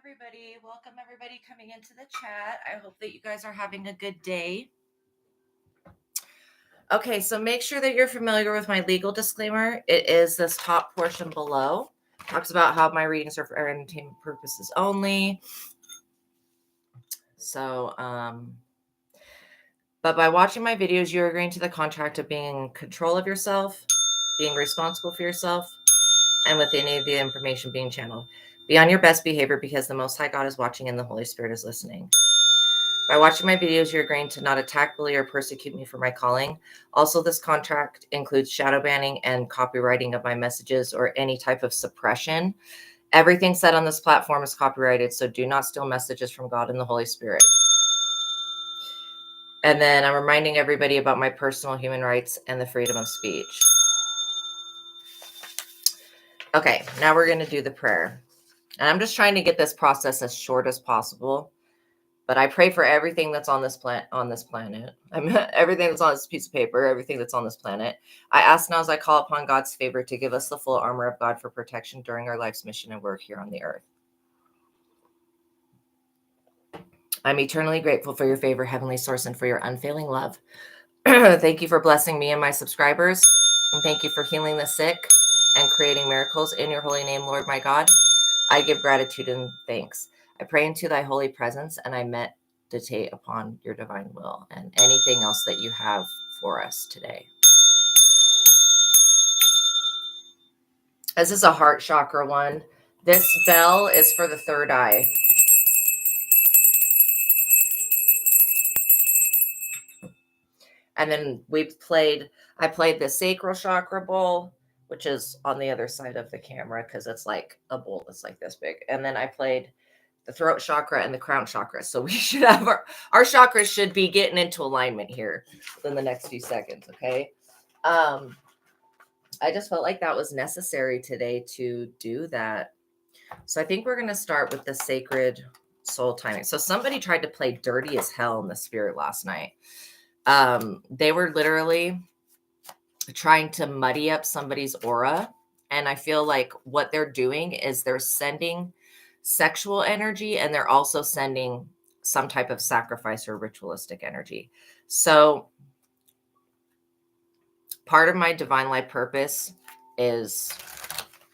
everybody. Welcome everybody coming into the chat. I hope that you guys are having a good day. Okay, so make sure that you're familiar with my legal disclaimer. It is this top portion below. Talks about how my readings are for entertainment purposes only. So, but by watching my videos, you're agreeing to the contract of being in control of yourself, being responsible for yourself, and with any of the information being channeled. Be on your best behavior because the Most High God is watching and the Holy Spirit is listening. By watching my videos, you're agreeing to not attack, bully, or persecute me for my calling. Also, this contract includes shadow banning and copywriting of my messages or any type of suppression. Everything said on this platform is copyrighted, so do not steal messages from God and the Holy Spirit. And then I'm reminding everybody about my personal human rights and the freedom of speech. Okay, now we're going to do the prayer. And I'm just trying to get this process as short as possible. But I pray for everything that's on this planet. Everything that's on this piece of paper, everything that's on this planet. I ask now as I call upon God's favor to give us the full armor of God for protection during our life's mission and work here on the earth. I'm eternally grateful for your favor, Heavenly Source, and for your unfailing love. Thank you for blessing me and my subscribers. And thank you for healing the sick and creating miracles in your holy name, Lord my God. I give gratitude and thanks. I pray into thy holy presence and I meditate upon your divine will and anything else that you have for us today. This is a heart chakra one. This bell is for the third eye. And then I played the sacral chakra bowl, which is on the other side of the camera because it's like a bowl that's like this big. And then I played the throat chakra and the crown chakra. So we should have our chakras should be getting into alignment here within the next few seconds. Okay. I just felt like that was necessary today to do that. So I think we're going to start with the sacred soul timing. So somebody tried to play dirty as hell in the spirit last night. They were literally trying to muddy up somebody's aura. And I feel like what they're doing is they're sending sexual energy and they're also sending some type of sacrifice or ritualistic energy. So part of my divine life purpose is,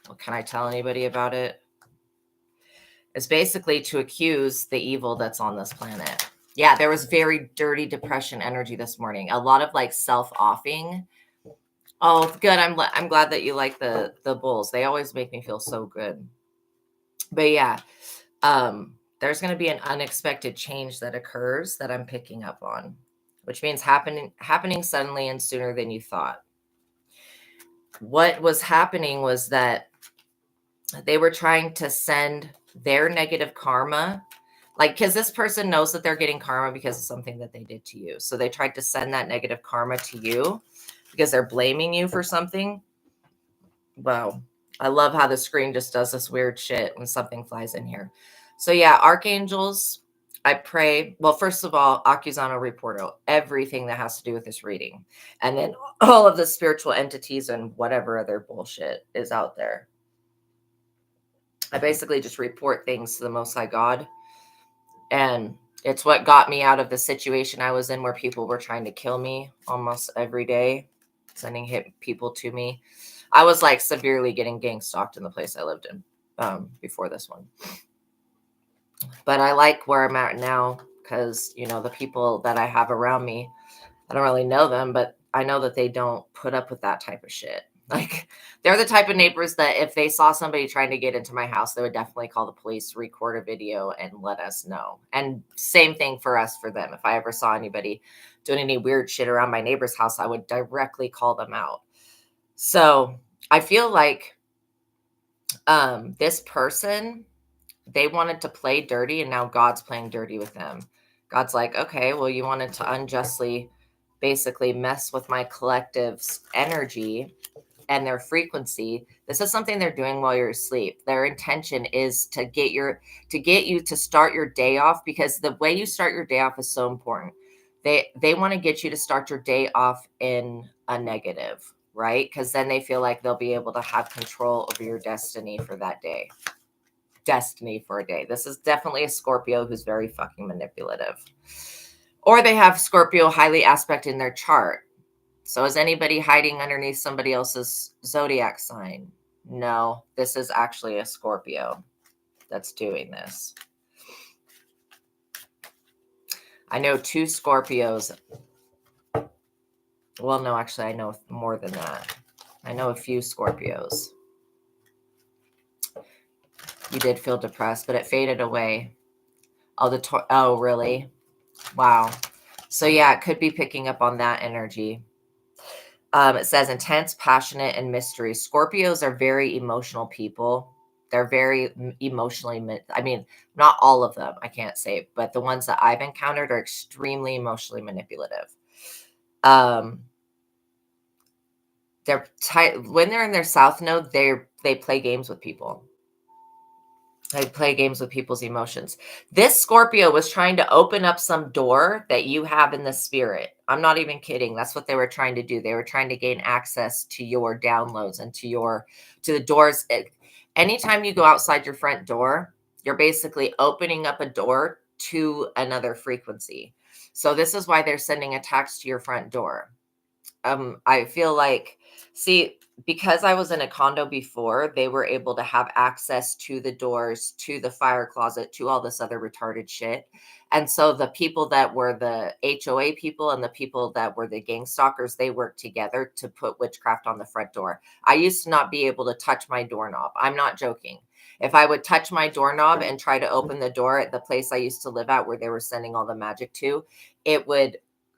well, can I tell anybody about it? It's basically to accuse the evil that's on this planet. Yeah, there was very dirty depression energy this morning. A lot of like self-offing. Oh, good. I'm glad that you like the bulls. They always make me feel so good. But yeah, there's going to be an unexpected change that occurs that I'm picking up on, which means happening suddenly and sooner than you thought. What was happening was that they were trying to send their negative karma, like, because this person knows that they're getting karma because of something that they did to you. So they tried to send that negative karma to you because they're blaming you for something. Wow. I love how the screen just does this weird shit when something flies in here. So yeah, archangels, I pray. Well, first of all, Accusano Reporto, everything that has to do with this reading. And then all of the spiritual entities and whatever other bullshit is out there. I basically just report things to the Most High God. And it's what got me out of the situation I was in where people were trying to kill me almost every day, sending hit people to me. I was like severely getting gang stalked in the place I lived in before this one. But I like where I'm at now because, you know, the people that I have around me, I don't really know them, but I know that they don't put up with that type of shit. Like, they're the type of neighbors that if they saw somebody trying to get into my house, they would definitely call the police, record a video, and let us know. And same thing for us, for them. If I ever saw anybody doing any weird shit around my neighbor's house, I would directly call them out. So I feel like this person, they wanted to play dirty, and now God's playing dirty with them. God's like, okay, well, you wanted to unjustly basically mess with my collective's energy and their frequency. This is something they're doing while you're asleep. Their intention is to get you to start your day off, because the way you start your day off is so important. They want to get you to start your day off in a negative, right? Because then they feel like they'll be able to have control over your destiny for that day. destiny for a day. This is definitely a Scorpio who's very fucking manipulative. Or they have Scorpio highly aspect in their chart. So is anybody hiding underneath somebody else's zodiac sign? No, this is actually a Scorpio that's doing this. I know 2 Scorpios. Well, no, actually, I know more than that. I know a few Scorpios. You did feel depressed, but it faded away. Oh, oh, really? Wow. So yeah, it could be picking up on that energy. It says intense, passionate, and mystery. Scorpios are very emotional people. They're very emotionally, I mean, not all of them, I can't say, but the ones that I've encountered are extremely emotionally manipulative. They're when they're in their South Node, they play games with people. They play games with people's emotions. This Scorpio was trying to open up some door that you have in the spirit. I'm not even kidding. That's what they were trying to do. They were trying to gain access to your downloads and to the doors. Anytime you go outside your front door, you're basically opening up a door to another frequency. So this is why they're sending attacks to your front door. I feel like, see, because I was in a condo before, they were able to have access to the doors, to the fire closet, to all this other retarded shit. And so the people that were the HOA people and the people that were the gang stalkers, they worked together to put witchcraft on the front door. I used to not be able to touch my doorknob. I'm not joking. If I would touch my doorknob and try to open the door at the place I used to live at where they were sending all the magic to,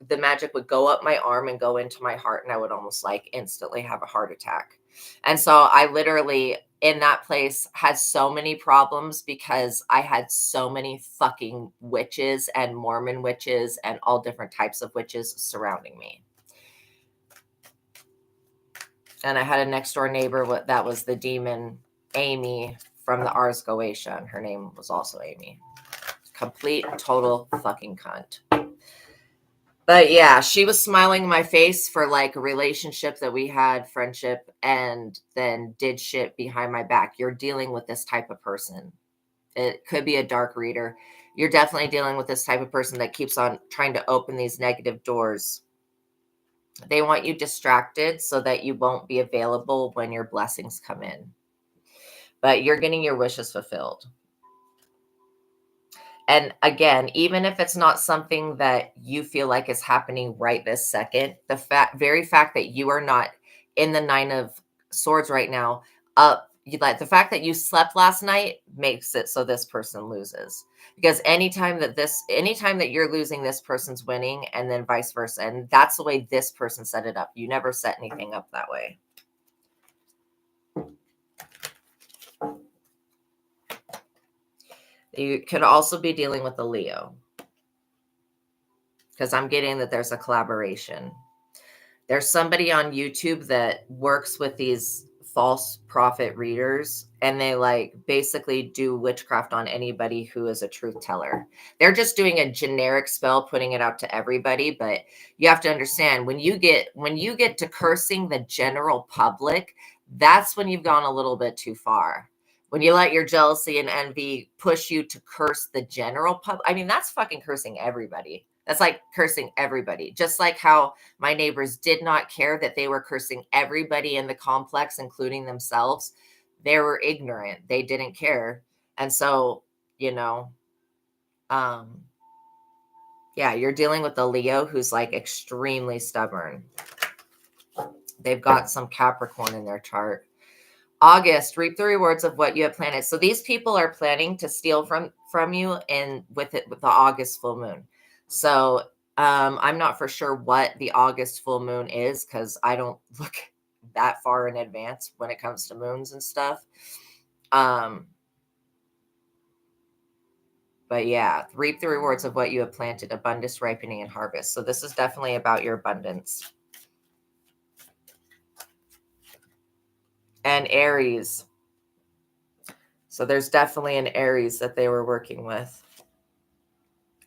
the magic would go up my arm and go into my heart, and I would almost like instantly have a heart attack. And so I literally in that place had so many problems because I had so many fucking witches and Mormon witches and all different types of witches surrounding me. And I had a next door neighbor that was the demon Amy from the Ars Goetia, and her name was also Amy. Complete, total fucking cunt. But yeah, she was smiling in my face for like a relationship that we had, friendship, and then did shit behind my back. You're dealing with this type of person. It could be a dark reader. You're definitely dealing with this type of person that keeps on trying to open these negative doors. They want you distracted so that you won't be available when your blessings come in. But you're getting your wishes fulfilled. And again, even if it's not something that you feel like is happening right this second, the very fact that you are not in the 9 of Swords right now, like the fact that you slept last night makes it so this person loses. Because anytime that you're losing, this person's winning, and then vice versa. And that's the way this person set it up. You never set anything up that way. You could also be dealing with a Leo, because I'm getting that there's a collaboration. There's somebody on YouTube that works with these false prophet readers, and they like basically do witchcraft on anybody who is a truth teller. They're just doing a generic spell, putting it out to everybody. But you have to understand, when you get to cursing the general public, that's when you've gone a little bit too far. When you let your jealousy and envy push you to curse the general public, I mean, that's fucking cursing everybody. That's like cursing everybody. Just like how my neighbors did not care that they were cursing everybody in the complex, including themselves. They were ignorant. They didn't care. And so, yeah, you're dealing with a Leo who's like extremely stubborn. They've got some Capricorn in their chart. August, reap the rewards of what you have planted. So these people are planning to steal from you with the August full moon. So I'm not for sure what the August full moon is, because I don't look that far in advance when it comes to moons and stuff. But yeah, reap the rewards of what you have planted, abundance, ripening, and harvest. So this is definitely about your abundance. And Aries. So there's definitely an Aries that they were working with.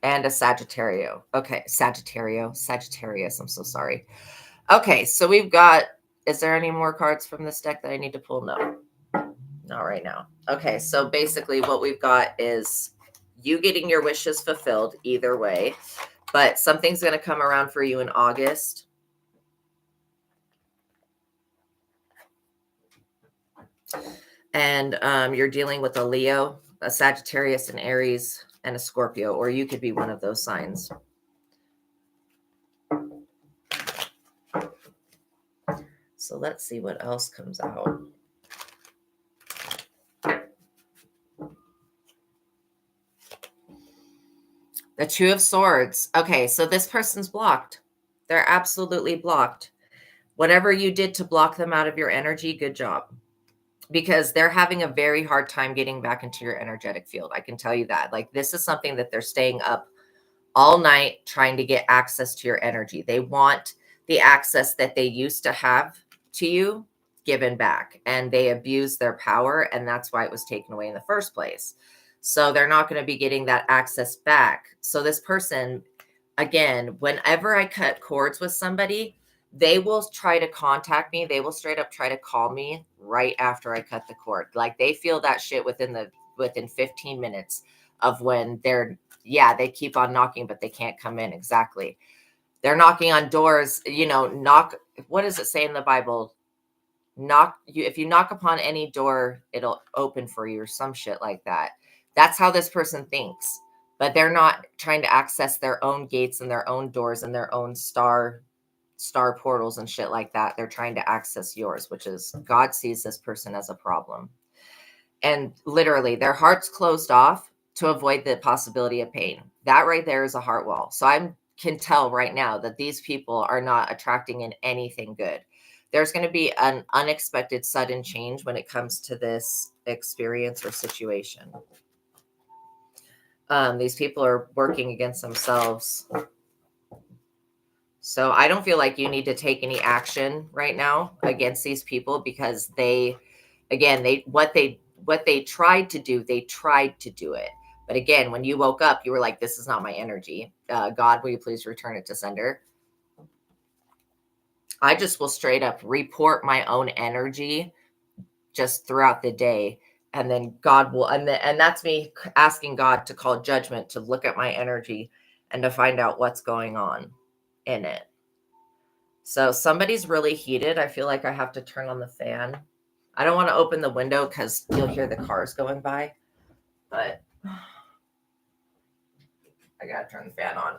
And a Sagittario. Okay, Sagittarius. I'm so sorry. Okay, so we've got, is there any more cards from this deck that I need to pull? No. Not right now. Okay, so basically what we've got is you getting your wishes fulfilled either way, but something's going to come around for you in August. And you're dealing with a Leo, a Sagittarius, an Aries, and a Scorpio, or you could be one of those signs. So let's see what else comes out. The Two of Swords. Okay, so this person's blocked. They're absolutely blocked. Whatever you did to block them out of your energy, good job. Because they're having a very hard time getting back into your energetic field. I can tell you that. Like, this is something that they're staying up all night trying to get access to your energy. They want the access that they used to have to you given back, and they abuse their power, and that's why it was taken away in the first place. So they're not going to be getting that access back. So this person, again, whenever I cut cords with somebody, they will try to contact me. They will straight up try to call me right after I cut the cord. Like, they feel that shit within 15 minutes of when they keep on knocking, but they can't come in. Exactly. They're knocking on doors, what does it say in the Bible? If you knock upon any door, it'll open for you, or some shit like that. That's how this person thinks, but they're not trying to access their own gates and their own doors and their own star portals and shit like that. They're trying to access yours, which is, God sees this person as a problem. And literally their heart's closed off to avoid the possibility of pain. That right there is a heart wall. So I can tell right now that these people are not attracting in anything good. There's going to be an unexpected sudden change when it comes to this experience or situation. These people are working against themselves. So I don't feel like you need to take any action right now against these people, because what they tried to do it. But again, when you woke up, you were like, this is not my energy. God, will you please return it to sender? I just will straight up report my own energy just throughout the day. And then God will, and that's me asking God to call judgment, to look at my energy and to find out what's going on in it. So somebody's really heated. I feel like I have to turn on the fan. I don't want to open the window because you'll hear the cars going by, but I got to turn the fan on.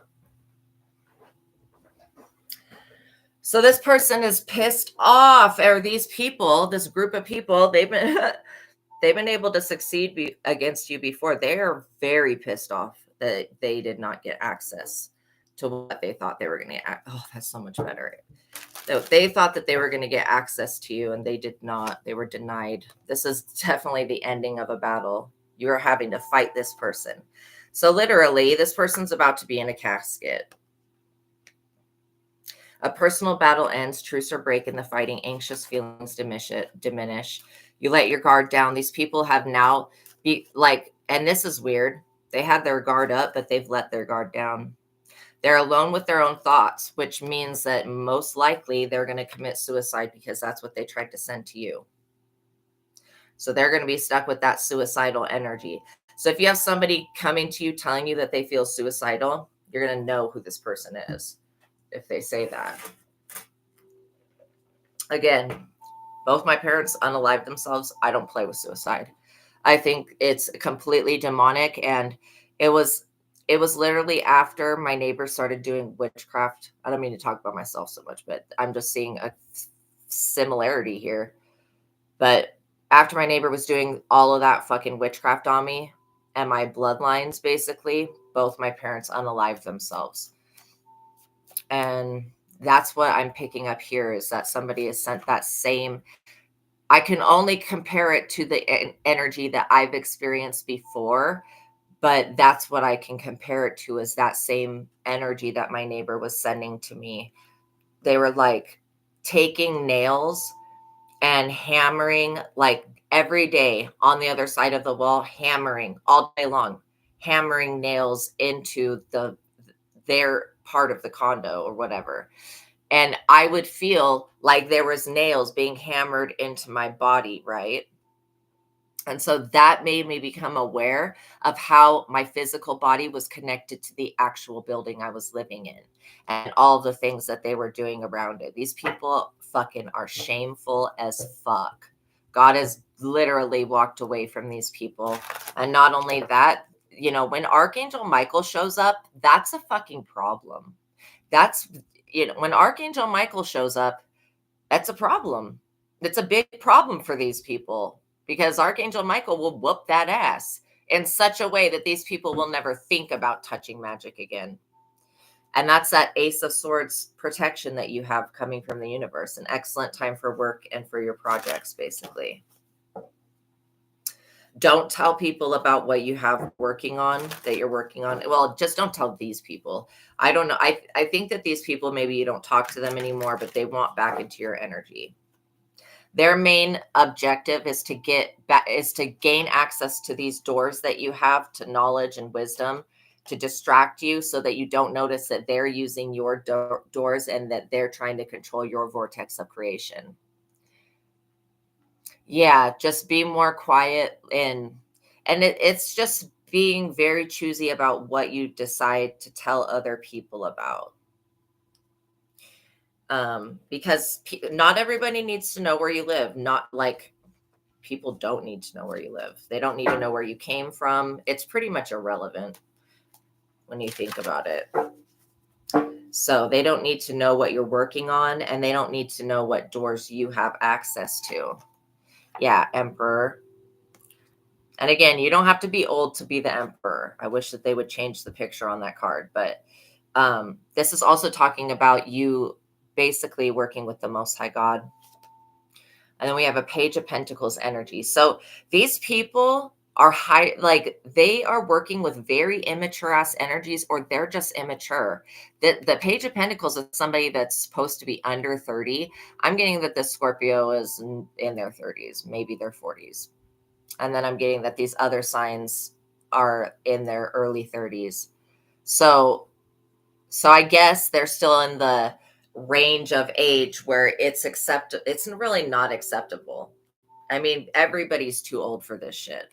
So this person is pissed off, or these people, this group of people, they've been able to succeed against you before. They are very pissed off that they did not get access to what they thought they were going to get. Oh, that's so much better. So they thought that they were going to get access to you, and they did not. They were denied. This is definitely the ending of a battle. You are having to fight this person. So literally, this person's about to be in a casket. A personal battle ends, truce or break in the fighting, anxious feelings diminish. You let your guard down. These people have now and this is weird. They had their guard up, but they've let their guard down. They're alone with their own thoughts, which means that most likely they're going to commit suicide, because that's what they tried to send to you. So they're going to be stuck with that suicidal energy. So if you have somebody coming to you telling you that they feel suicidal, you're going to know who this person is if they say that. Again, both my parents unalived themselves. I don't play with suicide. I think it's completely demonic, and it was literally after my neighbor started doing witchcraft. I don't mean to talk about myself so much, but I'm just seeing a similarity here. But after my neighbor was doing all of that fucking witchcraft on me and my bloodlines, basically, both my parents unalived themselves. And that's what I'm picking up here, is that somebody has sent that same. I can only compare it to the energy that I've experienced before, but that's what I can compare it to, is that same energy that my neighbor was sending to me. They were like taking nails and hammering, like every day on the other side of the wall, hammering all day long, hammering nails into their part of the condo or whatever. And I would feel like there was nails being hammered into my body, right? And so that made me become aware of how my physical body was connected to the actual building I was living in and all the things that they were doing around it. These people fucking are shameful as fuck. God has literally walked away from these people. And not only that, you know, when Archangel Michael shows up, that's a fucking problem. That's, you know, when Archangel Michael shows up, that's a problem. It's a big problem for these people because Archangel Michael will whoop that ass in such a way that these people will never think about touching magic again. And that's that Ace of Swords protection that you have coming from the universe. An excellent time for work and for your projects, basically. Don't tell people about what you have working on, that you're working on. Well, just don't tell these people. I don't know. I think that these people, maybe you don't talk to them anymore, but they want back into your energy. Their main objective is to gain access to these doors that you have to knowledge and wisdom, to distract you so that you don't notice that they're using your doors and that they're trying to control your vortex of creation. Yeah, just be more quiet and it's just being very choosy about what you decide to tell other people about. Because not everybody needs to know where you live. Not like people don't need to know where you live. They don't need to know where you came from. It's pretty much irrelevant when you think about it. So they don't need to know what you're working on, and they don't need to know what doors you have access to. Yeah, Emperor. And again, you don't have to be old to be the Emperor. I wish that they would change the picture on that card. But this is also talking about you basically working with the Most High God. And then we have a Page of Pentacles energy. So these people are they are working with very immature ass energies, or they're just immature. The Page of Pentacles is somebody that's supposed to be under 30. I'm getting that this Scorpio is in their 30s, maybe their 40s. And then I'm getting that these other signs are in their early 30s. So I guess they're still in the range of age where it's really not acceptable. I mean, everybody's too old for this shit.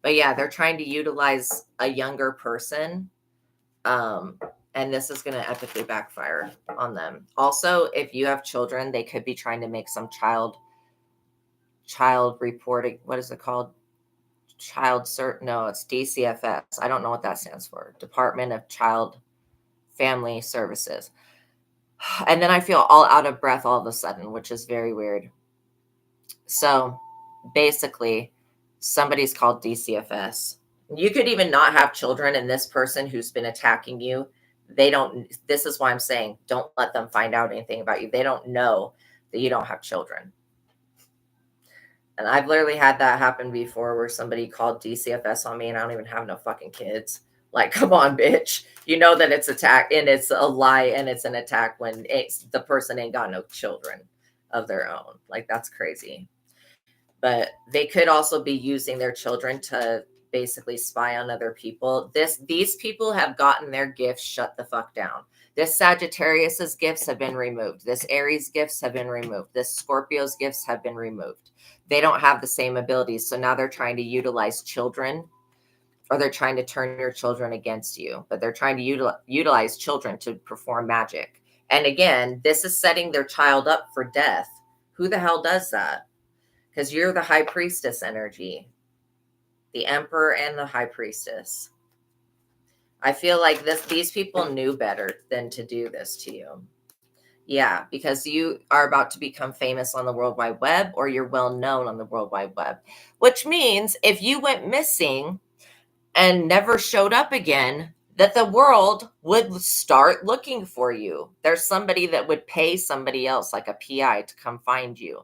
But yeah, they're trying to utilize a younger person. And this is going to epically backfire on them. Also, if you have children, they could be trying to make some child reporting. What is it called? No, it's DCFS. I don't know what that stands for. Department of Child Family Services. And then I feel all out of breath all of a sudden, which is very weird. So basically, somebody's called DCFS. You could even not have children, and this person who's been attacking you, this is why I'm saying don't let them find out anything about you. They don't know that you don't have children. And I've literally had that happen before where somebody called DCFS on me and I don't even have no fucking kids. Like, come on, bitch. You know that it's attack and it's a lie and it's an attack when the person ain't got no children of their own. Like, that's crazy. But they could also be using their children to basically spy on other people. These people have gotten their gifts shut the fuck down. This Sagittarius's gifts have been removed. This Aries gifts have been removed. This Scorpio's gifts have been removed. They don't have the same abilities. So now they're trying to utilize children, or they're trying to turn your children against you, but they're trying to utilize children to perform magic. And again, this is setting their child up for death. Who the hell does that? Because you're the High Priestess energy, the Emperor and the High Priestess. I feel like these people knew better than to do this to you. Yeah, because you are about to become famous on the World Wide Web, or you're well known on the World Wide Web, which means if you went missing and never showed up again, that the world would start looking for you. There's somebody that would pay somebody else, like a PI, to come find you,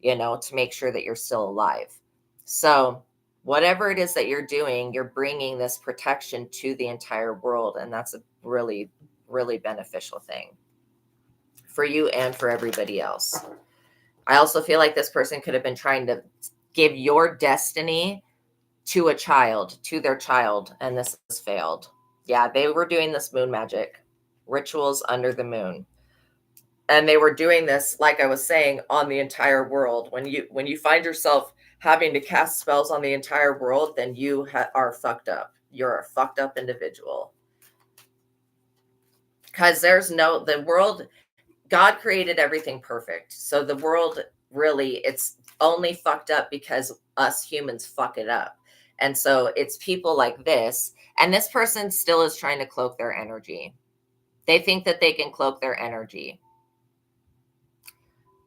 to make sure that you're still alive. So whatever it is that you're doing, you're bringing this protection to the entire world. And that's a really, really beneficial thing for you and for everybody else. I also feel like this person could have been trying to give your destiny to their child, and this has failed. Yeah, they were doing this moon magic, rituals under the moon. And they were doing this, like I was saying, on the entire world. When you find yourself having to cast spells on the entire world, then you are fucked up. You're a fucked up individual. Because the world, God created everything perfect. So the world really, it's only fucked up because us humans fuck it up. And so it's people like this, and this person still is trying to cloak their energy. They think that they can cloak their energy.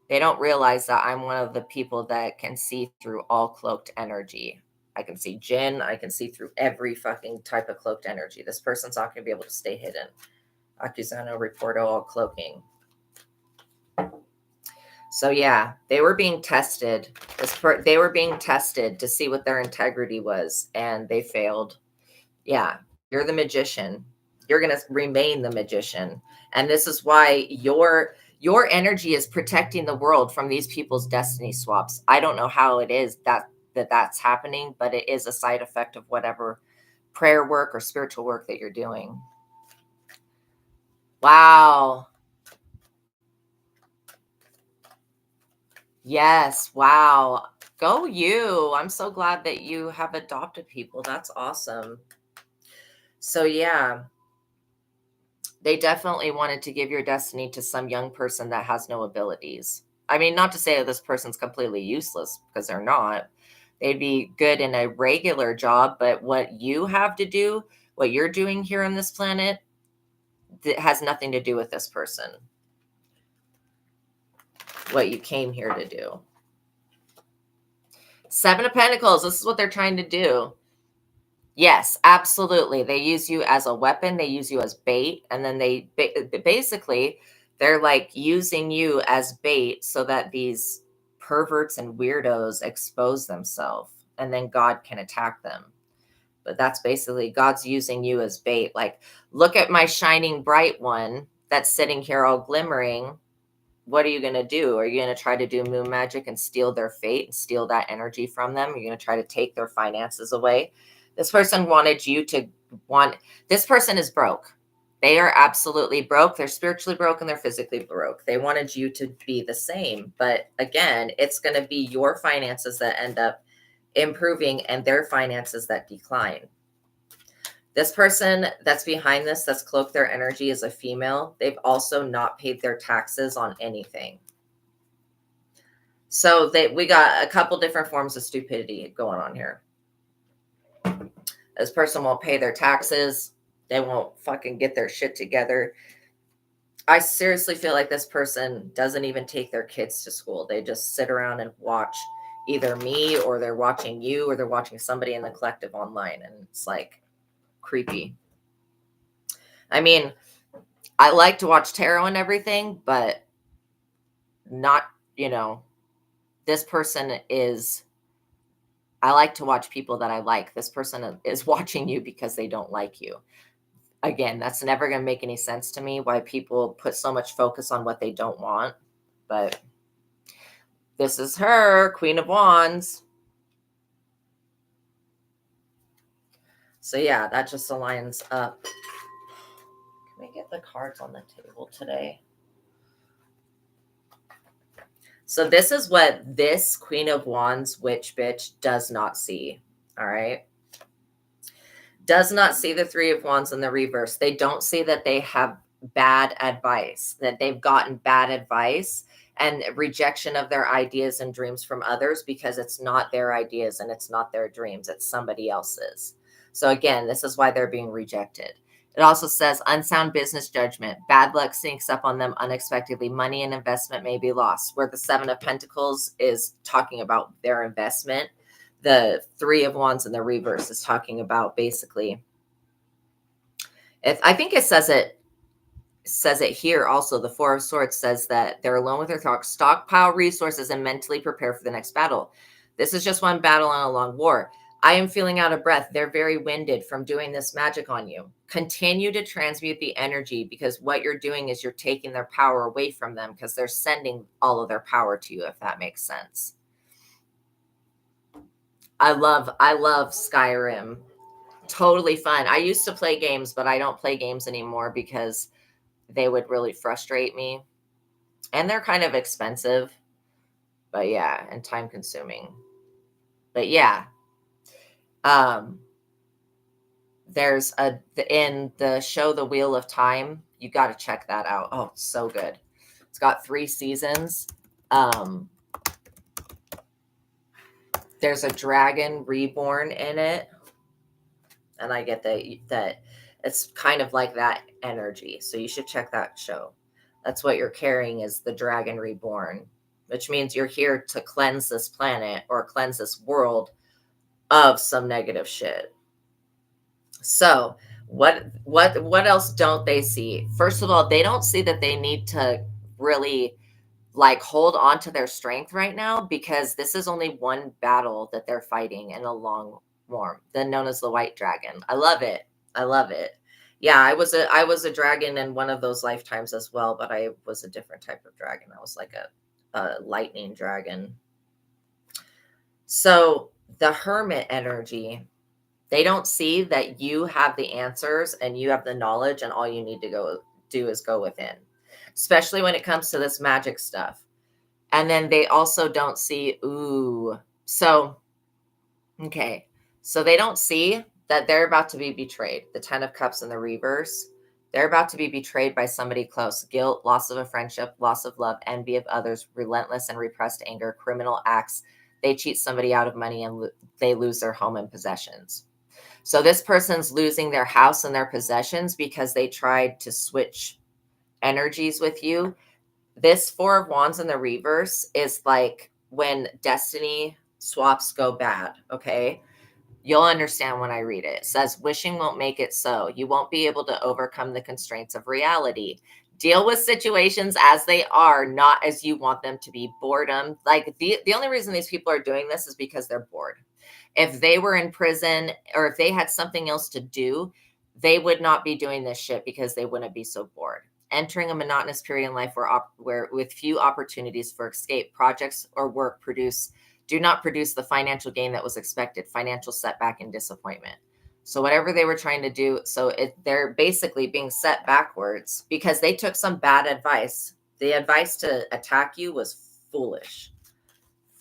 They don't realize that I'm one of the people that can see through all cloaked energy. I can see jinn. I can see through every fucking type of cloaked energy. This person's not going to be able to stay hidden. Accusano reporto all cloaking. So yeah, they were being tested. They were being tested to see what their integrity was, and they failed. Yeah, you're the magician. You're going to remain the magician. And this is why your energy is protecting the world from these people's destiny swaps. I don't know how it is that's happening, but it is a side effect of whatever prayer work or spiritual work that you're doing. Wow. Yes. Wow. Go you. I'm so glad that you have adopted people. That's awesome. So yeah, they definitely wanted to give your destiny to some young person that has no abilities. I mean, not to say that this person's completely useless, because they're not. They'd be good in a regular job, but what you have to do, what you're doing here on this planet, has nothing to do with this person. What you came here to do. Seven of Pentacles, this is what they're trying to do. Yes, absolutely. They use you as a weapon. They use you as bait. And then they basically, they're like using you as bait so that these perverts and weirdos expose themselves, and then God can attack them. But that's basically God's using you as bait. Like, look at my shining bright one that's sitting here all glimmering. What are you going to do? Are you going to try to do moon magic and steal their fate and steal that energy from them? Are you going to try to take their finances away? This person wanted you to this person is broke. They are absolutely broke. They're spiritually broke and they're physically broke. They wanted you to be the same. But again, it's going to be your finances that end up improving and their finances that decline. This person that's behind this, that's cloaked their energy, is a female. They've also not paid their taxes on anything. So we got a couple different forms of stupidity going on here. This person won't pay their taxes. They won't fucking get their shit together. I seriously feel like this person doesn't even take their kids to school. They just sit around and watch either me, or they're watching you, or they're watching somebody in the collective online. And it's like creepy. I mean, I like to watch tarot and everything, but not, this person is, I like to watch people that I like. This person is watching you because they don't like you. Again, that's never going to make any sense to me, why people put so much focus on what they don't want. But this is her, Queen of Wands. So yeah, that just aligns up. Can we get the cards on the table today? So this is what this Queen of Wands witch bitch does not see. All right. Does not see the Three of Wands in the reverse. They don't see that they have bad advice, that they've gotten bad advice and rejection of their ideas and dreams from others, because it's not their ideas and it's not their dreams. It's somebody else's. So again, this is why they're being rejected. It also says unsound business judgment. Bad luck sneaks up on them unexpectedly. Money and investment may be lost. Where the Seven of Pentacles is talking about their investment, the Three of Wands in the reverse is talking about basically, I think it says it here also. The Four of Swords says that they're alone with their thoughts, stockpile resources, and mentally prepare for the next battle. This is just one battle on a long war. I am feeling out of breath. They're very winded from doing this magic on you. Continue to transmute the energy, because what you're doing is you're taking their power away from them, because they're sending all of their power to you, if that makes sense. I love Skyrim. Totally fun. I used to play games, but I don't play games anymore because they would really frustrate me. And they're kind of expensive. But yeah, and time consuming. But yeah, there's in the show The Wheel of Time, you got to check that out. Oh, it's so good. It's got 3 seasons. There's a dragon reborn in it, and I get that it's kind of like that energy. So you should check that show. That's what you're carrying, is the dragon reborn, which means you're here to cleanse this planet or cleanse this world of some negative shit. So what else don't they see? First of all, they don't see that they need to really like hold on to their strength right now, because this is only one battle that they're fighting in a long war, then known as the white dragon. I love it. I love it. Yeah, I was a dragon in one of those lifetimes as well, but I was a different type of dragon. I was like a lightning dragon. So the hermit energy, they don't see that you have the answers and you have the knowledge, and all you need to go do is go within, especially when it comes to this magic stuff. And then they also don't see, okay. So they don't see that they're about to be betrayed. The 10 of Cups in the reverse. They're about to be betrayed by somebody close. Guilt, loss of a friendship, loss of love, envy of others, relentless and repressed anger, criminal acts. They cheat somebody out of money and they lose their home and possessions. So this person's losing their house and their possessions because they tried to switch energies with you. This 4 of Wands in the reverse is like when destiny swaps go bad, okay? You'll understand when I read it. It says, wishing won't make it so. You won't be able to overcome the constraints of reality. Deal with situations as they are, not as you want them to be. Boredom. Like the only reason these people are doing this is because they're bored. If they were in prison or if they had something else to do, they would not be doing this shit because they wouldn't be so bored. Entering a monotonous period in life where with few opportunities for escape, projects or work do not produce the financial gain that was expected, financial setback and disappointment. So whatever they were trying to do, they're basically being set backwards because they took some bad advice. The advice to attack you was foolish,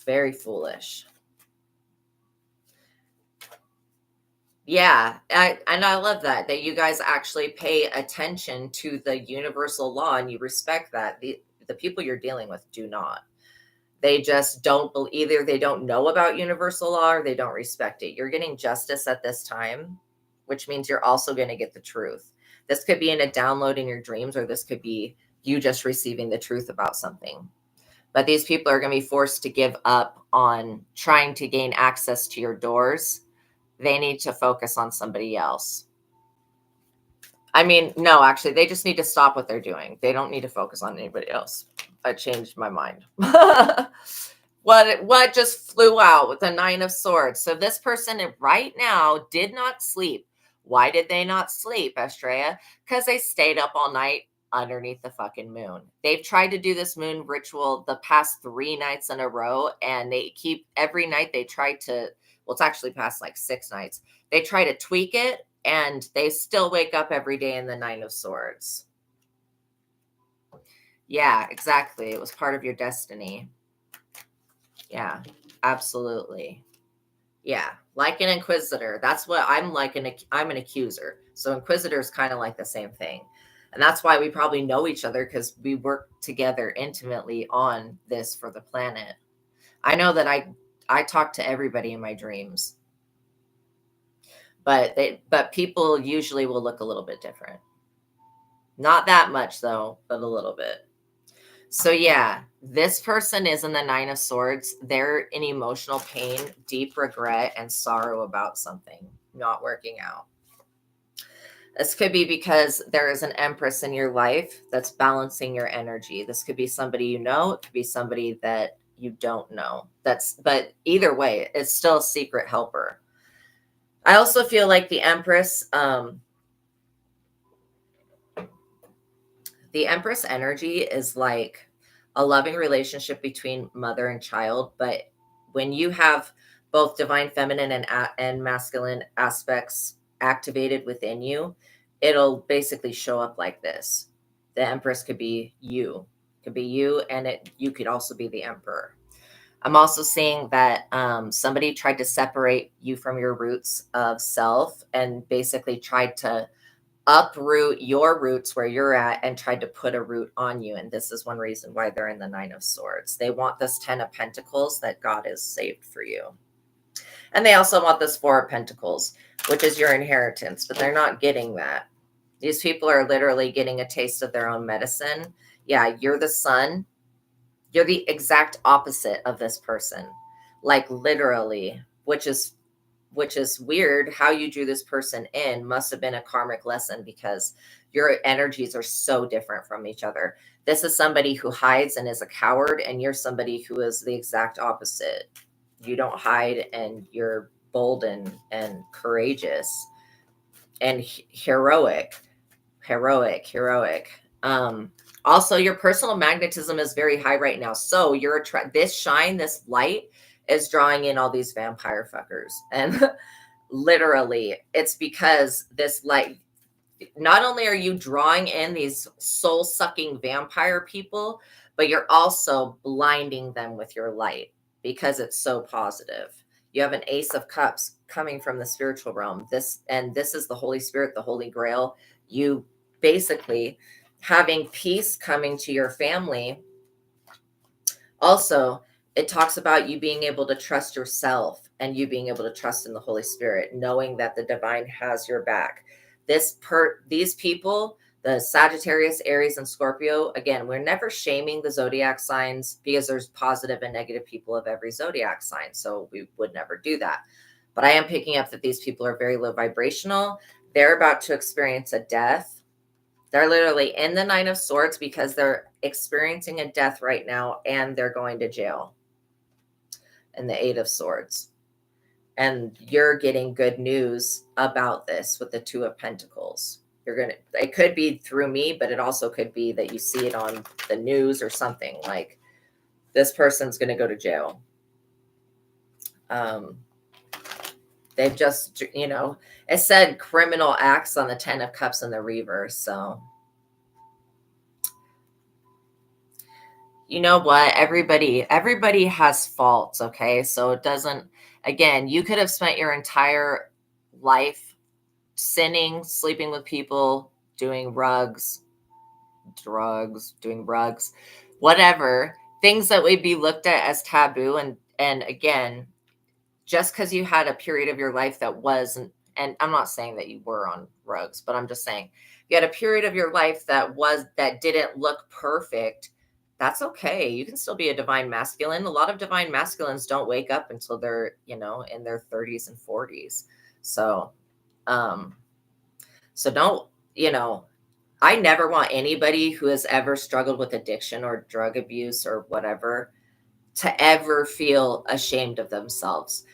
very foolish. Yeah, and I love that you guys actually pay attention to the universal law and you respect that. The people you're dealing with do not. They just don't either they don't know about universal law or they don't respect it. You're getting justice at this time, which means you're also going to get the truth. This could be in a download in your dreams, or this could be you just receiving the truth about something. But these people are going to be forced to give up on trying to gain access to your doors. They need to focus on somebody else. I mean, no, actually, they just need to stop what they're doing. They don't need to focus on anybody else. I changed my mind. What just flew out with the 9 of Swords? So this person right now did not sleep. Why did they not sleep, Astraea? Because they stayed up all night underneath the fucking moon. They've tried to do this moon ritual the past 3 nights in a row, and they keep every night they try to, well, it's actually past like 6 nights. They try to tweak it, and they still wake up every day in the 9 of Swords. Yeah, exactly. It was part of your destiny. Yeah, absolutely. Yeah, like an inquisitor. That's what I'm like. I'm an accuser. So inquisitor is kind of like the same thing. And that's why we probably know each other, because we work together intimately on this for the planet. I know that I talk to everybody in my dreams. But people usually will look a little bit different. Not that much though, but a little bit. So yeah, this person is in the 9 of Swords. They're in emotional pain, deep regret, and sorrow about something not working out. This could be because there is an Empress in your life that's balancing your energy. This could be somebody you know. It could be somebody that you don't know. But either way, it's still a secret helper. I also feel like the Empress energy is like a loving relationship between mother and child. But when you have both divine feminine and masculine aspects activated within you, it'll basically show up like this. The Empress could be you, and you could also be the Emperor. I'm also seeing that somebody tried to separate you from your roots of self and basically tried to uproot your roots where you're at and tried to put a root on you. And this is one reason why they're in the Nine of Swords. They want this 10 of Pentacles that God has saved for you. And they also want this Four of Pentacles, which is your inheritance, but they're not getting that. These people are literally getting a taste of their own medicine. Yeah, you're the sun. You're the exact opposite of this person. Like literally, which is weird. How you drew this person in must have been a karmic lesson because your energies are so different from each other. This is somebody who hides and is a coward, and you're somebody who is the exact opposite. You don't hide, and you're bold and courageous and heroic. Also, your personal magnetism is very high right now. So you're this light is drawing in all these vampire fuckers. And literally, it's because this light, not only are you drawing in these soul-sucking vampire people, but you're also blinding them with your light because it's so positive. You have an Ace of Cups coming from the spiritual realm. This is the Holy Spirit, the Holy Grail. You basically having peace coming to your family. Also, it talks about you being able to trust yourself and you being able to trust in the Holy Spirit, knowing that the divine has your back. These people, the Sagittarius, Aries, and Scorpio, again, we're never shaming the zodiac signs because there's positive and negative people of every zodiac sign. So we would never do that. But I am picking up that these people are very low vibrational. They're about to experience a death. They're literally in the Nine of Swords because they're experiencing a death right now and they're going to jail. And the Eight of Swords. And you're getting good news about this with the Two of Pentacles. It could be through me, but it also could be that you see it on the news or something like this person's going to go to jail. They've just, it said criminal acts on the 10 of Cups in the reverse. So, you know what? Everybody has faults. Okay. So it doesn't, again, you could have spent your entire life sinning, sleeping with people, doing drugs, whatever, things that would be looked at as taboo. And again, just because you had a period of your life that wasn't, and I'm not saying that you were on drugs, but I'm just saying you had a period of your life that didn't look perfect. That's okay. You can still be a divine masculine. A lot of divine masculines don't wake up until they're, in their 30s and 40s. So, don't, I never want anybody who has ever struggled with addiction or drug abuse or whatever to ever feel ashamed of themselves.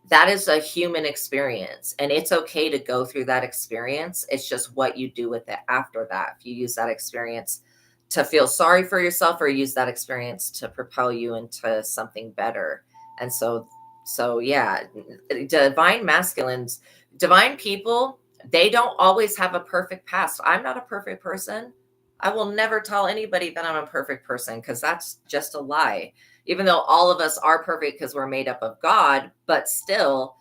That is a human experience, and it's okay to go through that experience. It's just what you do with it after that. If you use that experience to feel sorry for yourself or use that experience to propel you into something better. And so yeah, divine masculines, divine people, they don't always have a perfect past. I'm not a perfect person. I will never tell anybody that I'm a perfect person because that's just a lie. Even though all of us are perfect because we're made up of God, but still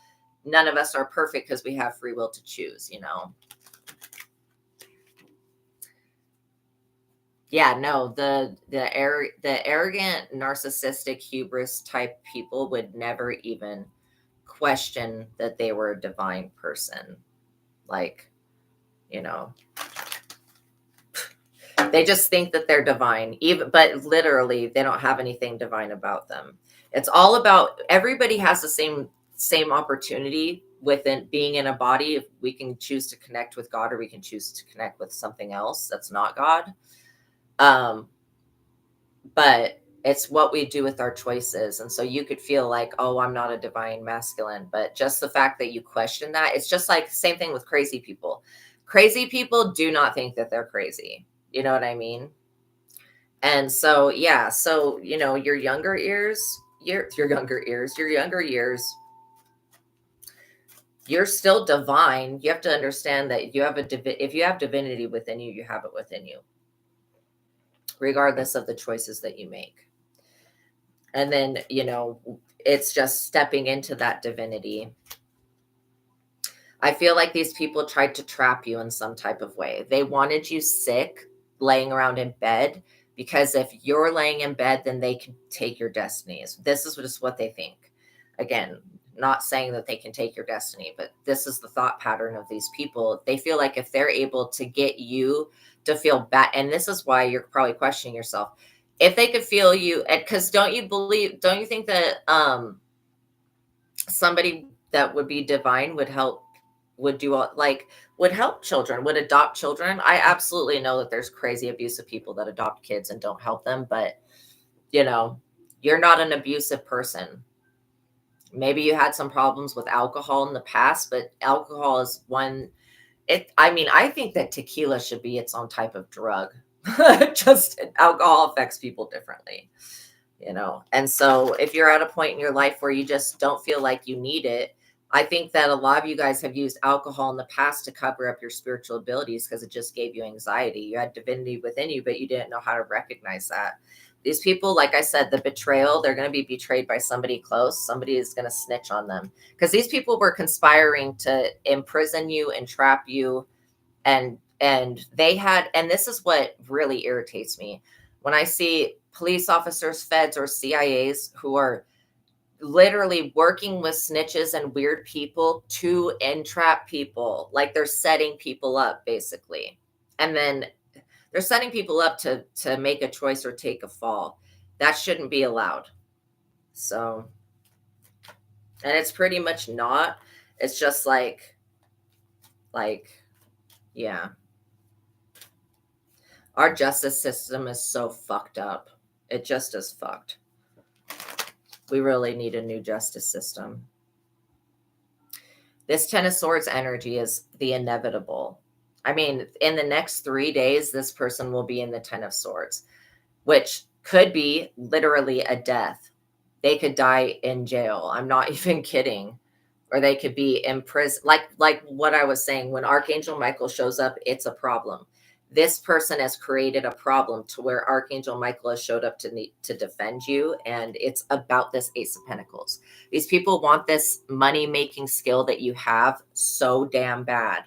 none of us are perfect because we have free will to choose, Yeah, no, the arrogant, narcissistic, hubris type people would never even question that they were a divine person. Like, they just think that they're divine, but literally they don't have anything divine about them. It's all about, everybody has the same opportunity within being in a body. If we can choose to connect with God or we can choose to connect with something else that's not God. But it's what we do with our choices. And so you could feel like, oh, I'm not a divine masculine, but just the fact that you question that, it's just like same thing with crazy people. Crazy people do not think that they're crazy. You know what I mean? And so, yeah. So, your younger years, you're still divine. You have to understand that if you have divinity within you, you have it within you, regardless of the choices that you make. And then, it's just stepping into that divinity. I feel like these people tried to trap you in some type of way. They wanted you sick, laying around in bed, because if you're laying in bed, then they can take your destinies. This is just what they think. Again, not saying that they can take your destiny, but this is the thought pattern of these people. They feel like if they're able to get you to feel bad, and this is why you're probably questioning yourself, if they could feel you, because don't you think that somebody that would be divine would help, would help children, would adopt children? I absolutely know that there's crazy abusive people that adopt kids and don't help them, but you know you're not an abusive person. Maybe you had some problems with alcohol in the past, but alcohol is one. I think that tequila should be its own type of drug. Just alcohol affects people differently. And so if you're at a point in your life where you just don't feel like you need it, I think that a lot of you guys have used alcohol in the past to cover up your spiritual abilities because it just gave you anxiety. You had divinity within you, but you didn't know how to recognize that. These people, like I said, the betrayal, they're going to be betrayed by somebody close. Somebody is going to snitch on them because these people were conspiring to imprison you and trap you. And they had, and this is what really irritates me when I see police officers, feds, or CIAs who are literally working with snitches and weird people to entrap people. Like they're setting people up basically. And then they're setting people up to make a choice or take a fall. That shouldn't be allowed. So, and it's pretty much not. It's just like, yeah. Our justice system is so fucked up. It just is fucked. We really need a new justice system. This Ten of Swords energy is the inevitable. I mean, in the next 3 days, this person will be in the Ten of Swords, which could be literally a death. They could die in jail. I'm not even kidding. Or they could be in prison. Like what I was saying, when Archangel Michael shows up, it's a problem. This person has created a problem to where Archangel Michael has showed up to defend you. And it's about this Ace of Pentacles. These people want this money-making skill that you have so damn bad.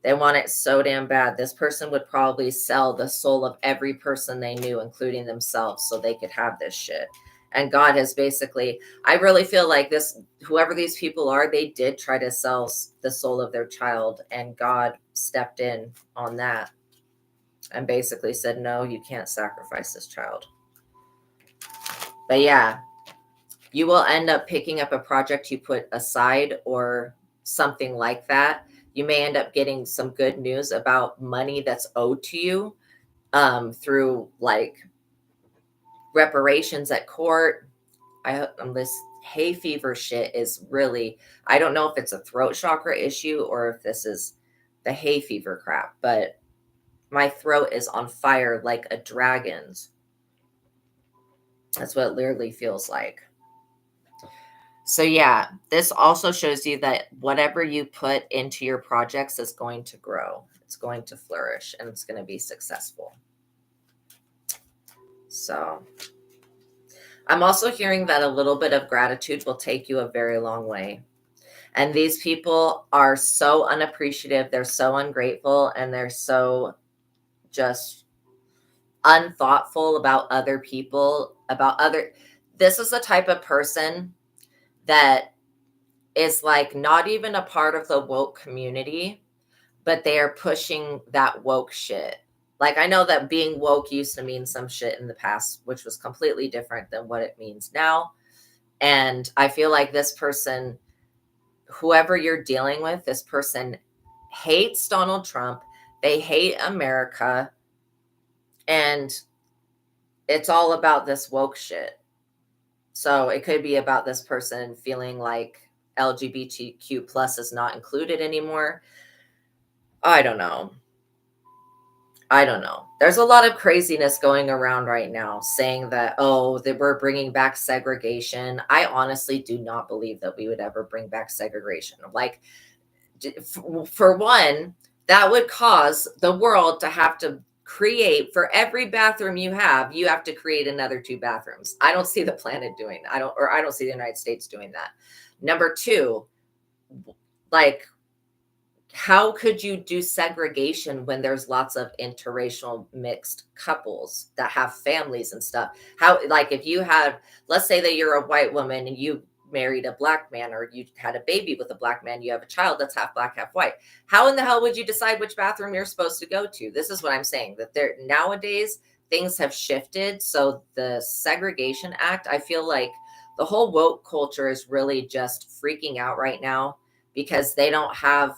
They want it so damn bad. This person would probably sell the soul of every person they knew, including themselves, so they could have this shit. And God has basically, I really feel like this, whoever these people are, they did try to sell the soul of their child, and God stepped in on that and basically said, no, you can't sacrifice this child. But yeah, you will end up picking up a project you put aside or something like that. You may end up getting some good news about money that's owed to you through like reparations at court. This hay fever shit is really, I don't know if it's a throat chakra issue or if this is the hay fever crap, but my throat is on fire like a dragon's. That's what it literally feels like. So yeah, this also shows you that whatever you put into your projects is going to grow. It's going to flourish and it's going to be successful. So I'm also hearing that a little bit of gratitude will take you a very long way. And these people are so unappreciative. They're so ungrateful and they're so just unthoughtful about other people, this is the type of person that is like not even a part of the woke community, but they are pushing that woke shit. Like I know that being woke used to mean some shit in the past, which was completely different than what it means now. And I feel like this person, whoever you're dealing with, this person hates Donald Trump. They hate America. And it's all about this woke shit. So it could be about this person feeling like LGBTQ plus is not included anymore. I don't know. There's a lot of craziness going around right now saying that, that we're bringing back segregation. I honestly do not believe that we would ever bring back segregation. Like, for one, that would cause the world to have to create, for every bathroom you have to create another 2 bathrooms. I don't see the planet doing that. I don't see the United States doing that. Number 2, like, how could you do segregation when there's lots of interracial mixed couples that have families and stuff? How, like, if you have, let's say that you're a white woman and you married a black man, or you had a baby with a black man, you have a child that's half black, half white. How in the hell would you decide which bathroom you're supposed to go to? This is what I'm saying, that there nowadays things have shifted. So the Segregation Act, I feel like the whole woke culture is really just freaking out right now because they don't have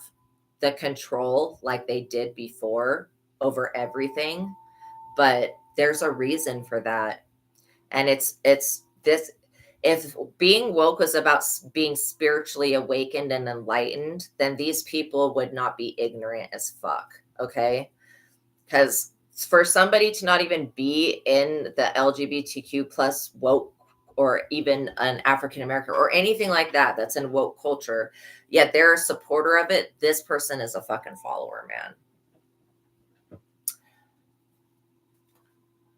the control like they did before over everything. But there's a reason for that. And it's this, if being woke was about being spiritually awakened and enlightened, then these people would not be ignorant as fuck. Okay. Because for somebody to not even be in the LGBTQ plus woke, or even an African American or anything like that that's in woke culture, yet they're a supporter of it, this person is a fucking follower, man.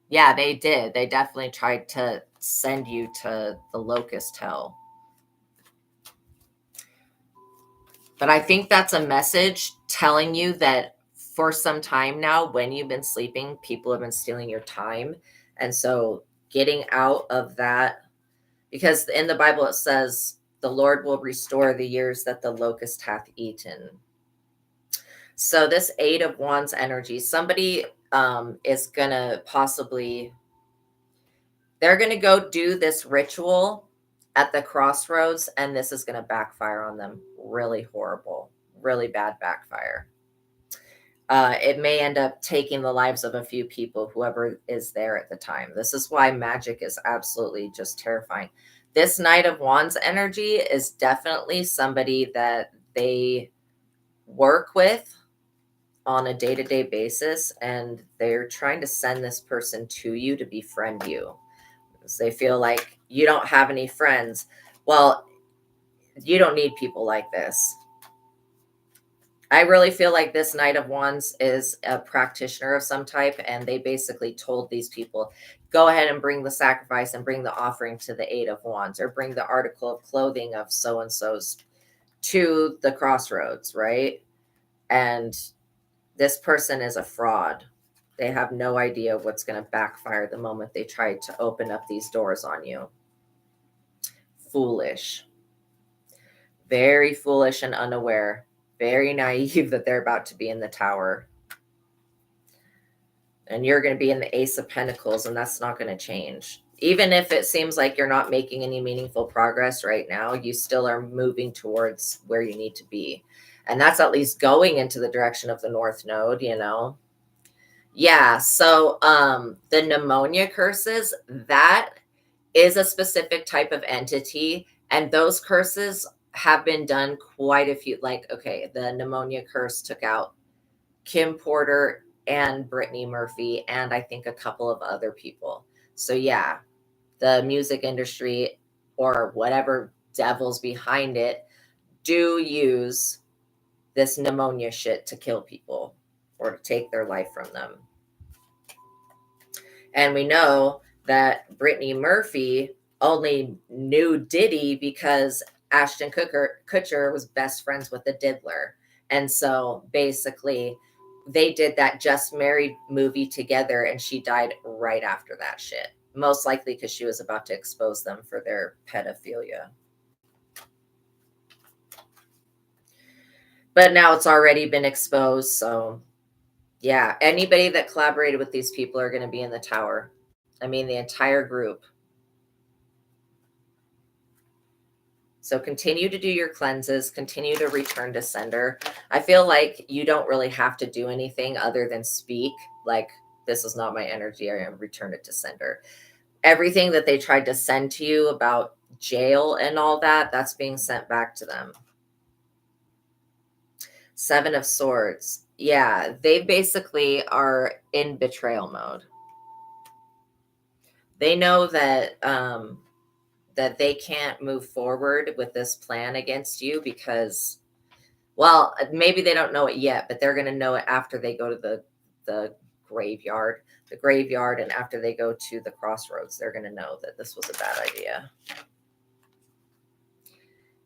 Yeah, they did. They definitely tried to send you to the locust hell. But I think that's a message telling you that for some time now, when you've been sleeping, people have been stealing your time. And so getting out of that, because in the Bible it says, the Lord will restore the years that the locust hath eaten. So this 8 of Wands energy, somebody is going to possibly, they're going to go do this ritual at the crossroads, and this is going to backfire on them. Really horrible, really bad backfire. It may end up taking the lives of a few people, whoever is there at the time. This is why magic is absolutely just terrifying. This Knight of Wands energy is definitely somebody that they work with on a day-to-day basis, and they're trying to send this person to you to befriend you. So they feel like you don't have any friends. Well, you don't need people like this. I really feel like this Knight of Wands is a practitioner of some type, and they basically told these people, go ahead and bring the sacrifice and bring the offering to the 8 of Wands, or bring the article of clothing of so-and-so's to the crossroads, right? And this person is a fraud. They have no idea what's going to backfire the moment they try to open up these doors on you. Foolish. Very foolish and unaware. Very naive that they're about to be in the Tower. And you're going to be in the Ace of Pentacles, and that's not going to change. Even if it seems like you're not making any meaningful progress right now, you still are moving towards where you need to be. And that's at least going into the direction of the North Node, you know? Yeah, so the pneumonia curses, that is a specific type of entity, and those curses have been done quite a few. Like, okay, the pneumonia curse took out Kim Porter and Brittany Murphy, and I think a couple of other people. So yeah, the music industry or whatever devil's behind it do use this pneumonia shit to kill people or to take their life from them. And we know that Brittany Murphy only knew Diddy because Ashton Kutcher was best friends with the diddler. And so basically they did that Just Married movie together, and she died right after that shit. Most likely because she was about to expose them for their pedophilia. But now it's already been exposed, so yeah, anybody that collaborated with these people are going to be in the Tower. I mean, the entire group. So continue to do your cleanses, continue to return to sender. I feel like you don't really have to do anything other than speak. Like, this is not my energy. I am return it to sender. Everything that they tried to send to you about jail and all that, that's being sent back to them. 7 of Swords. Yeah, they basically are in betrayal mode. They know that that they can't move forward with this plan against you because, well, maybe they don't know it yet, but they're going to know it after they go to the graveyard. The graveyard, and after they go to the crossroads, they're going to know that this was a bad idea.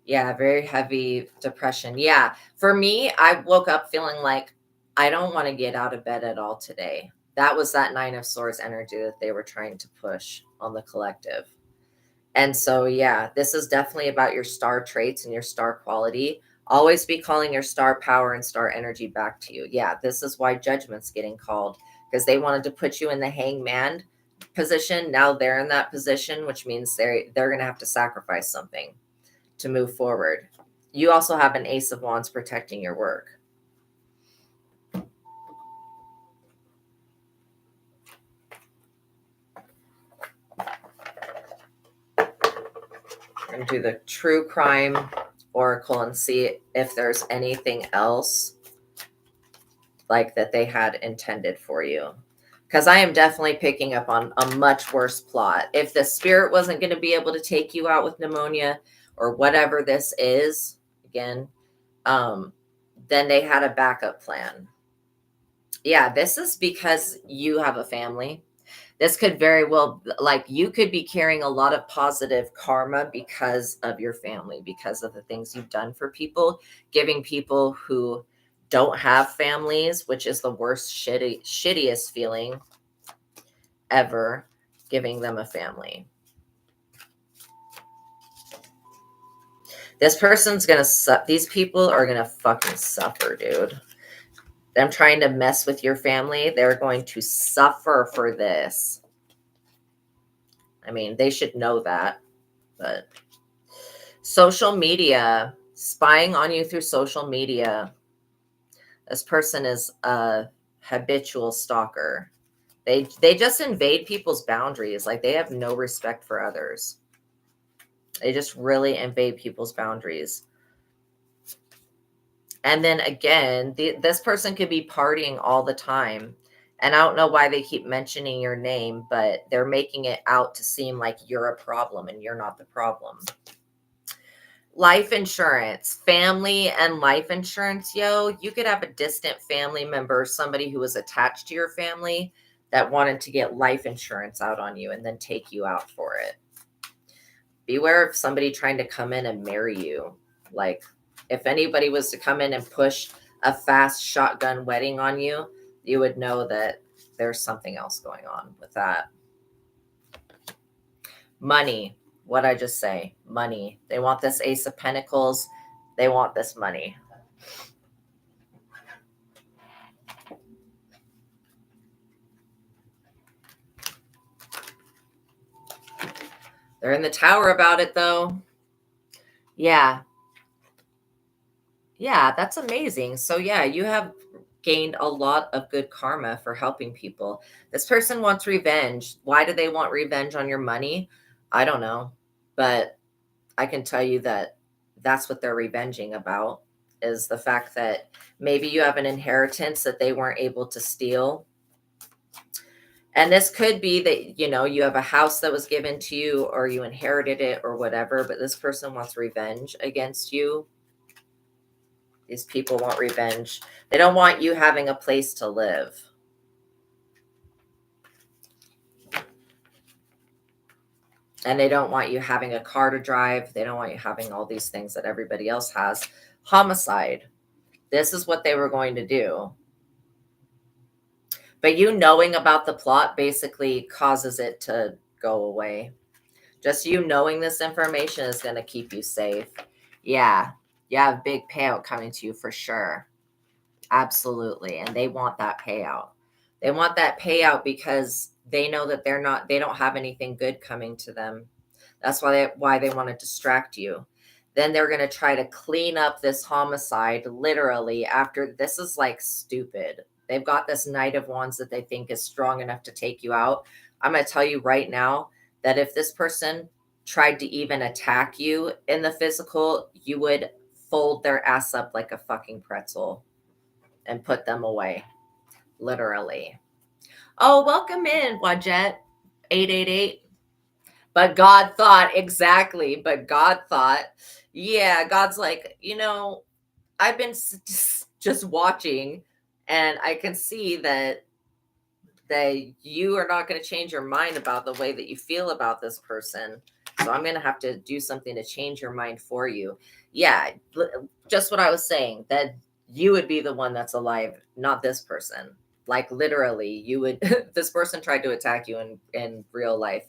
Yeah, very heavy depression. Yeah, for me, I woke up feeling like I don't want to get out of bed at all today. That was that Nine of Swords energy that they were trying to push on the collective. And so, yeah, this is definitely about your star traits and your star quality. Always be calling your star power and star energy back to you. Yeah, this is why Judgment's getting called, because they wanted to put you in the hangman position. Now they're in that position, which means they're going to have to sacrifice something to move forward. You also have an Ace of Wands protecting your work. We're going to do the True Crime Oracle and see if there's anything else like that they had intended for you. Because I am definitely picking up on a much worse plot. If the spirit wasn't going to be able to take you out with pneumonia or whatever this is, again, then they had a backup plan. Yeah, this is because you have a family. This could very well, like, you could be carrying a lot of positive karma because of your family, because of the things you've done for people, giving people who don't have families, which is the worst, shittiest feeling ever, giving them a family. This person's gonna these people are gonna fucking suffer, dude. Them trying to mess with your family, they're going to suffer for this. I mean, they should know that, but social media, spying on you through social media. This person is a habitual stalker. They just invade people's boundaries. Like, they have no respect for others. They just really invade people's boundaries. And then again, this person could be partying all the time. And I don't know why they keep mentioning your name, but they're making it out to seem like you're a problem and you're not the problem. Life insurance, family and life insurance, yo. You could have a distant family member, somebody who was attached to your family that wanted to get life insurance out on you and then take you out for it. Beware of somebody trying to come in and marry you. Like, if anybody was to come in and push a fast shotgun wedding on you, you would know that there's something else going on with that. Money. What I just say? Money. They want this Ace of Pentacles. They want this money. They're in the tower about it, though. Yeah. Yeah, that's amazing. So, yeah, you have gained a lot of good karma for helping people. This person wants revenge. Why do they want revenge on your money? I don't know. But I can tell you that that's what they're revenging about, is the fact that maybe you have an inheritance that they weren't able to steal. And this could be that, you have a house that was given to you or you inherited it or whatever, but this person wants revenge against you. These people want revenge. They don't want you having a place to live. And they don't want you having a car to drive. They don't want you having all these things that everybody else has. Homicide. This is what they were going to do. But you knowing about the plot basically causes it to go away. Just you knowing this information is going to keep you safe. Yeah. You have a big payout coming to you for sure. Absolutely. And they want that payout. They want that payout because they know that they don't have anything good coming to them. That's why they want to distract you. Then they're going to try to clean up this homicide literally after. This is like stupid. They've got this Knight of Wands that they think is strong enough to take you out. I'm going to tell you right now that if this person tried to even attack you in the physical, you would fold their ass up like a fucking pretzel and put them away. Literally. Oh, welcome in, Wajet 888. But God thought, exactly. But God thought, yeah, God's like, I've been just watching and I can see that that you are not going to change your mind about the way that you feel about this person. So I'm going to have to do something to change your mind for you. Yeah, just what I was saying, that you would be the one that's alive, not this person. Like literally, you would, this person tried to attack you in real life,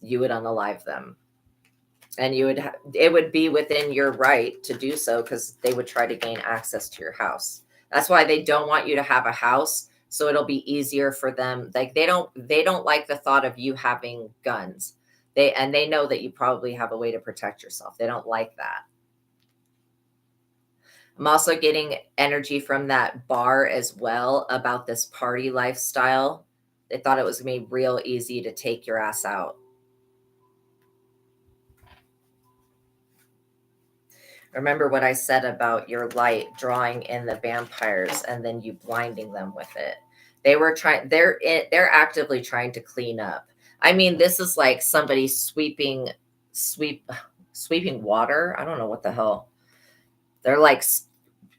you would unalive them. And you would, it would be within your right to do so because they would try to gain access to your house. That's why they don't want you to have a house. So it'll be easier for them. Like they don't like the thought of you having guns. They know that you probably have a way to protect yourself. They don't like that. I'm also getting energy from that bar as well about this party lifestyle. They thought it was going to be real easy to take your ass out. Remember what I said about your light drawing in the vampires and then you blinding them with it. They're actively trying to clean up. I mean, this is like somebody sweeping water. I don't know what the hell. They're like,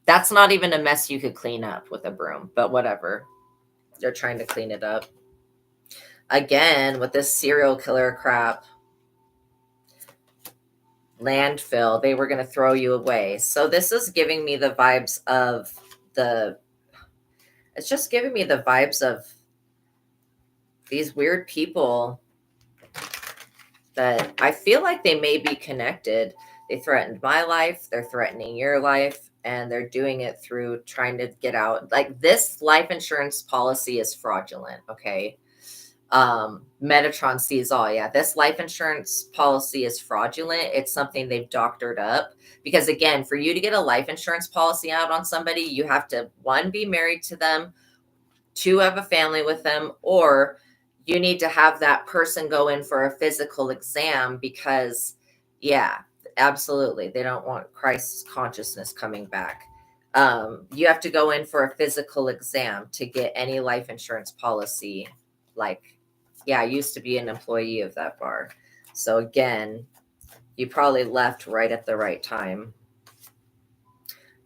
that's not even a mess you could clean up with a broom, but whatever. They're trying to clean it up. Again, with this serial killer crap, landfill, they were going to throw you away. So this is giving me the vibes of it's just giving me the vibes of these weird people that I feel like they may be connected. They threatened my life, they're threatening your life, and they're doing it through trying to get out. Like this life insurance policy is fraudulent, okay? Metatron sees all. Yeah, this life insurance policy is fraudulent. It's something they've doctored up because, again, for you to get a life insurance policy out on somebody, you have to, one, be married to them, two, have a family with them, or you need to have that person go in for a physical exam because, yeah, absolutely, they don't want Christ's consciousness coming back. You have to go in for a physical exam to get any life insurance policy. Like, yeah, I used to be an employee of that bar. So again, you probably left right at the right time.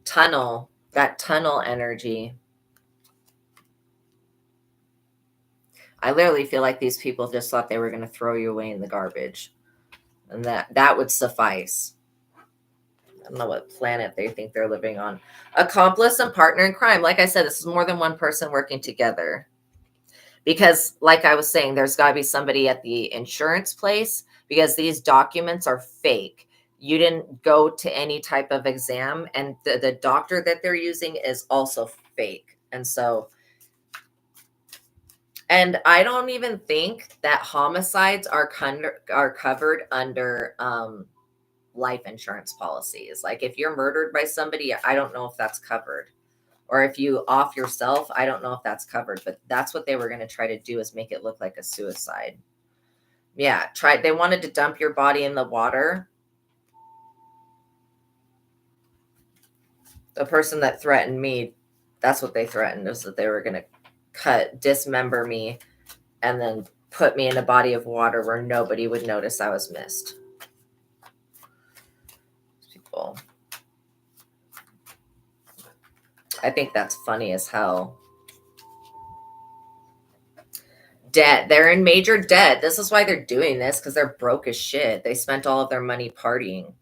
Tunnel, that tunnel energy. I literally feel like these people just thought they were going to throw you away in the garbage. And that would suffice. I don't know what planet they think they're living on. Accomplice and partner in crime. Like I said, this is more than one person working together. Because like I was saying, there's got to be somebody at the insurance place because these documents are fake. You didn't go to any type of exam, and the doctor that they're using is also fake. And so, and I don't even think that homicides are covered under life insurance policies. Like if you're murdered by somebody, I don't know if that's covered. Or if you off yourself, I don't know if that's covered, but that's what they were going to try to do, is make it look like a suicide. Yeah, they wanted to dump your body in the water. The person that threatened me, that's what they threatened, is that they were going to dismember me and then put me in a body of water where nobody would notice I was missed. People. I think that's funny as hell. Debt. They're in major debt. This is why they're doing this, because they're broke as shit. They spent all of their money partying.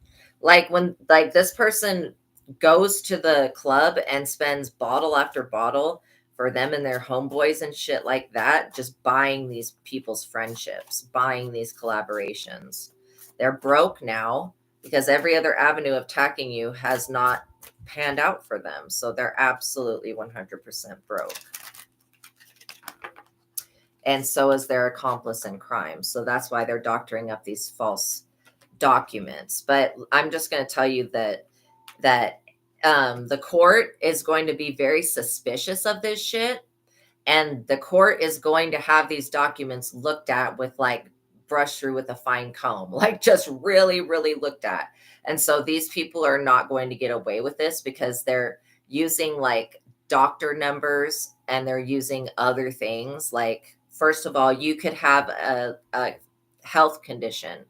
Like when this person goes to the club and spends bottle after bottle for them and their homeboys and shit like that, just buying these people's friendships, buying these collaborations. They're broke now because every other avenue of attacking you has not panned out for them. So they're absolutely 100% broke. And so is their accomplice in crime. So that's why they're doctoring up these false documents. But I'm just going to tell you that the court is going to be very suspicious of this shit. And the court is going to have these documents looked at with like brush through with a fine comb, like just really, really looked at. And so these people are not going to get away with this because they're using like doctor numbers and they're using other things. Like, first of all, you could have a health condition.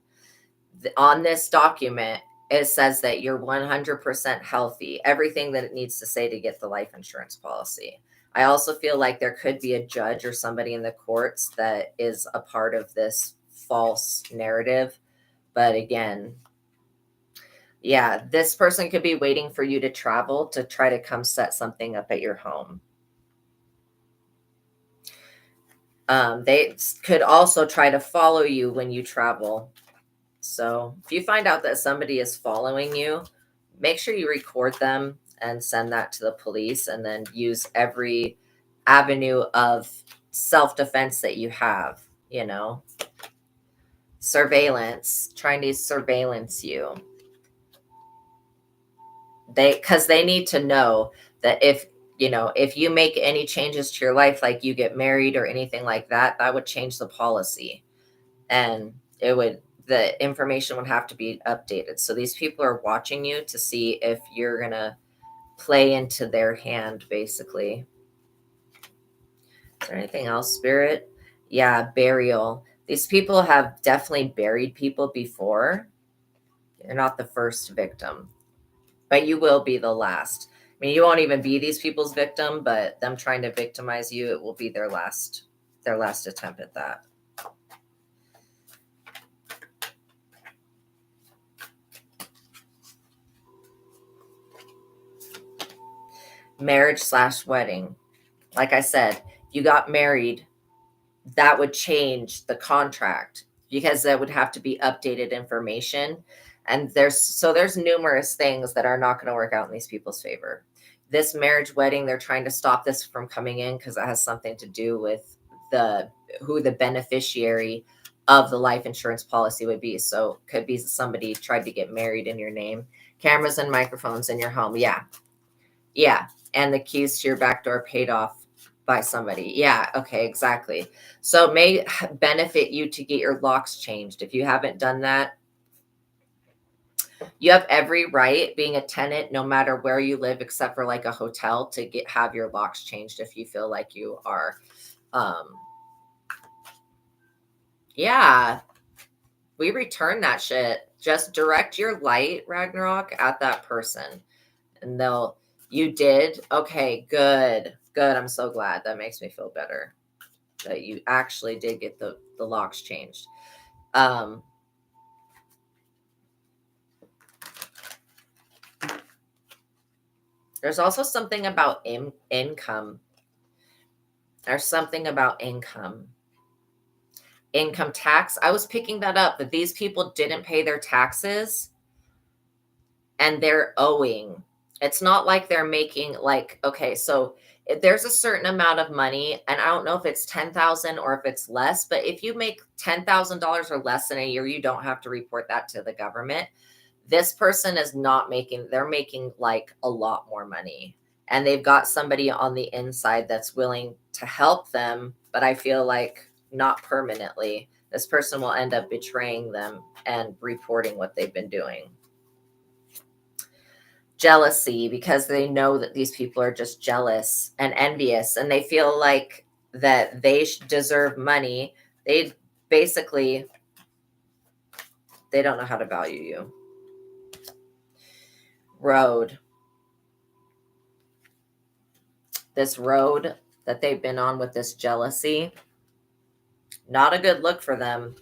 On this document, it says that you're 100% healthy, everything that it needs to say to get the life insurance policy. I also feel like there could be a judge or somebody in the courts that is a part of this false narrative. But again, yeah, this person could be waiting for you to travel to try to come set something up at your home. They could also try to follow you when you travel. So if you find out that somebody is following you, make sure you record them and send that to the police, and then use every avenue of self-defense that you have, you know. Surveillance, trying to surveillance you. Because they need to know that if, you know, if you make any changes to your life, like you get married or anything like that, that would change the policy. And the information would have to be updated. So these people are watching you to see if you're going to play into their hand, basically. Is there anything else, Spirit? Yeah, burial. These people have definitely buried people before. You're not the first victim, but you will be the last. I mean, you won't even be these people's victim, but them trying to victimize you, it will be their last attempt at that. Marriage/wedding. Like I said, you got married, that would change the contract because that would have to be updated information. And there's numerous things that are not going to work out in these people's favor. This marriage wedding, they're trying to stop this from coming in because it has something to do with who the beneficiary of the life insurance policy would be. So could be somebody tried to get married in your name. Cameras and microphones in your home. Yeah. And the keys to your back door paid off by somebody. Yeah. Okay. Exactly. So it may benefit you to get your locks changed. If you haven't done that, you have every right, being a tenant, no matter where you live, except for like a hotel, to have your locks changed if you feel like you are. Yeah, we return that shit. Just direct your light, Ragnarok, at that person, and you did. Okay, good. I'm so glad. That makes me feel better that you actually did get the locks changed. There's also something about income. There's something about income tax. I was picking that up, that these people didn't pay their taxes and they're owing. It's not like they're making okay, so there's a certain amount of money, and I don't know if it's 10,000 or if it's less, but if you make $10,000 or less in a year, you don't have to report that to the government. This person is not making, they're making like a lot more money, and they've got somebody on the inside that's willing to help them, but I feel like not permanently. This person will end up betraying them and reporting what they've been doing. Jealousy, because they know that these people are just jealous and envious, and they feel like that they deserve money. They basically, they don't know how to value you. Road. This road that they've been on with this jealousy, not a good look for them.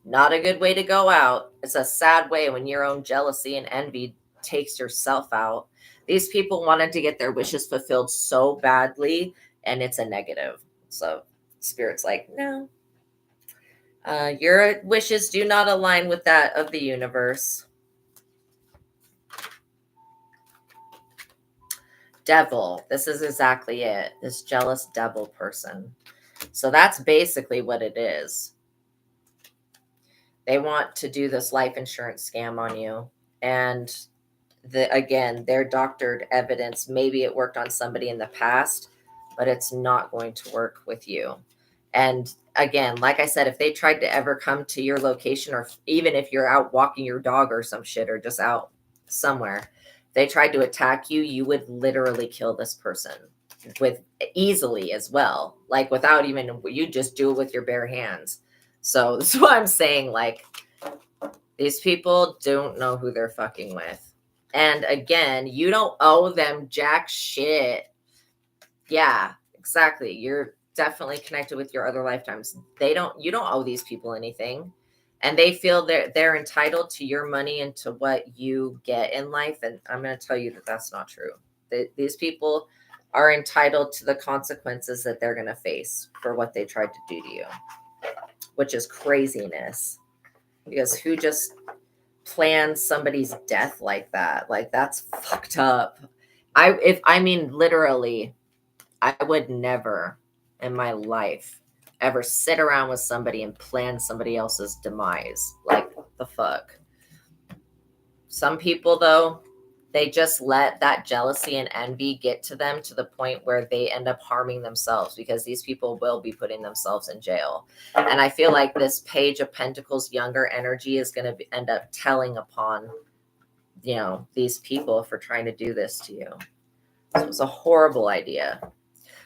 Not a good way to go out. It's a sad way when your own jealousy and envy takes yourself out. These people wanted to get their wishes fulfilled so badly, and it's a negative. So Spirit's like, no, your wishes do not align with that of the universe. Devil. This is exactly it. This jealous devil person. So that's basically what it is. They want to do this life insurance scam on you. And again, their doctored evidence, maybe it worked on somebody in the past, but it's not going to work with you. And again, like I said, if they tried to ever come to your location, or even if you're out walking your dog or some shit, or just out somewhere, they tried to attack you, you would literally kill this person with easily as well. Like without even, you just do it with your bare hands. So that's what I'm saying. Like, these people don't know who they're fucking with. And again, you don't owe them jack shit. Yeah, Exactly. You're definitely connected with your other lifetimes. You don't owe these people anything. And they feel they're entitled to your money and to what you get in life. And I'm going to tell you that that's not true. These people are entitled to the consequences that they're going to face for what they tried to do to you, which is craziness. Because who just plans somebody's death like that? Like, that's fucked up. I mean, literally, I would never in my life ever sit around with somebody and plan somebody else's demise. Like, the fuck? Some people, though, they just let that jealousy and envy get to them to the point where they end up harming themselves, because these people will be putting themselves in jail. And I feel like this Page of Pentacles younger energy is going to end up telling upon, these people for trying to do this to you. This was a horrible idea.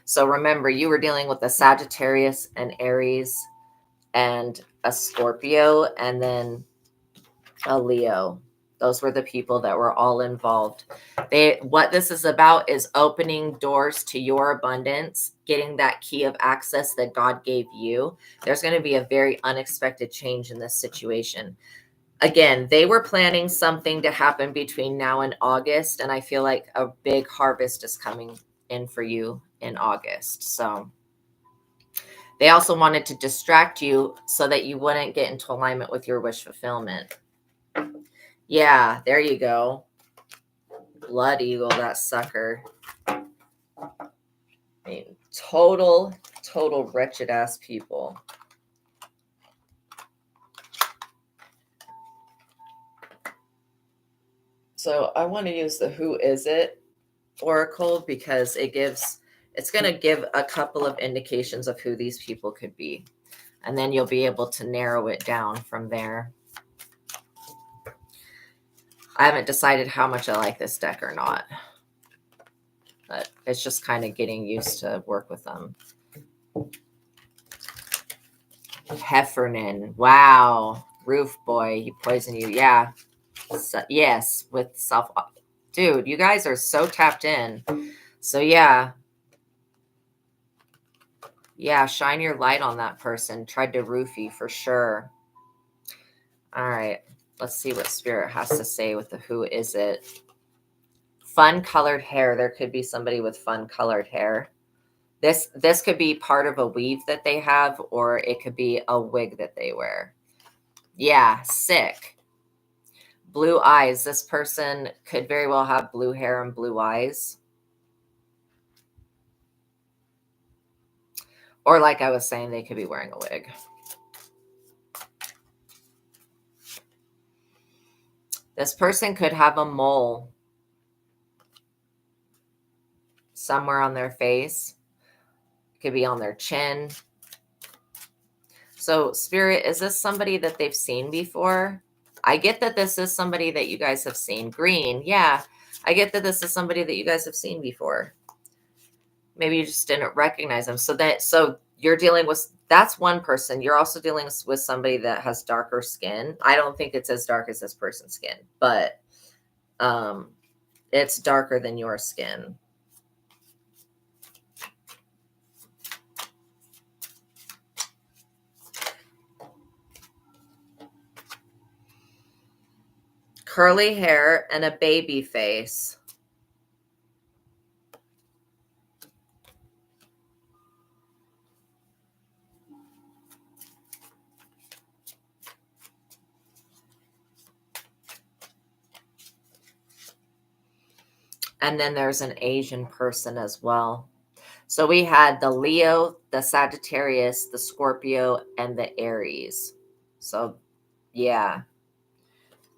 So remember, you were dealing with a Sagittarius, an Aries, and a Scorpio, and then a Leo. Those were the people that were all involved. What this is about is opening doors to your abundance, getting that key of access that God gave you. There's going to be a very unexpected change in this situation. Again, they were planning something to happen between now and August, and I feel like a big harvest is coming in for you in August. So they also wanted to distract you so that you wouldn't get into alignment with your wish fulfillment. Yeah, there you go. Blood eagle, that sucker. I mean, total wretched ass people. So I want to use the Who Is It Oracle because it's going to give a couple of indications of who these people could be. And then you'll be able to narrow it down from there. I haven't decided how much I like this deck or not. But it's just kind of getting used to work with them. Heffernan. Wow. Roof boy. He poisoned you. Yeah. So, yes. With self. Dude, you guys are so tapped in. So yeah. Yeah. Shine your light on that person. Tried to roofie for sure. All right. Let's see what Spirit has to say with the Who Is It. Fun colored hair. There could be somebody with fun colored hair. This could be part of a weave that they have, or it could be a wig that they wear. Yeah, sick. Blue eyes. This person could very well have blue hair and blue eyes. Or like I was saying, they could be wearing a wig. This person could have a mole somewhere on their face. It could be on their chin. So, Spirit, is this somebody that they've seen before? I get that this is somebody that you guys have seen. Green, yeah. I get that this is somebody that you guys have seen before. Maybe you just didn't recognize them. So you're dealing with, that's one person. You're also dealing with somebody that has darker skin. I don't think it's as dark as this person's skin, but it's darker than your skin. Curly hair and a baby face. And then there's an Asian person as well. So we had the Leo, the Sagittarius, the Scorpio, and the Aries. So yeah,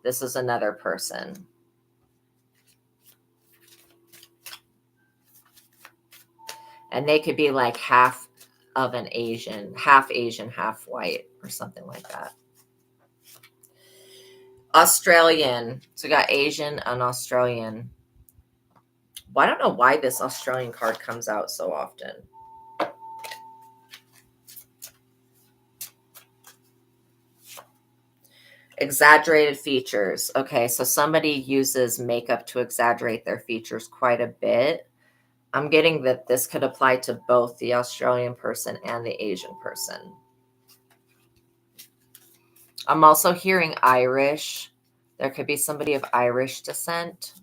this is another person. And they could be like half of an Asian, half white, or something like that. Australian. So we got Asian and Australian. Well, I don't know why this Australian card comes out so often. Exaggerated features. Okay, so somebody uses makeup to exaggerate their features quite a bit. I'm getting that this could apply to both the Australian person and the Asian person. I'm also hearing Irish. There could be somebody of Irish descent.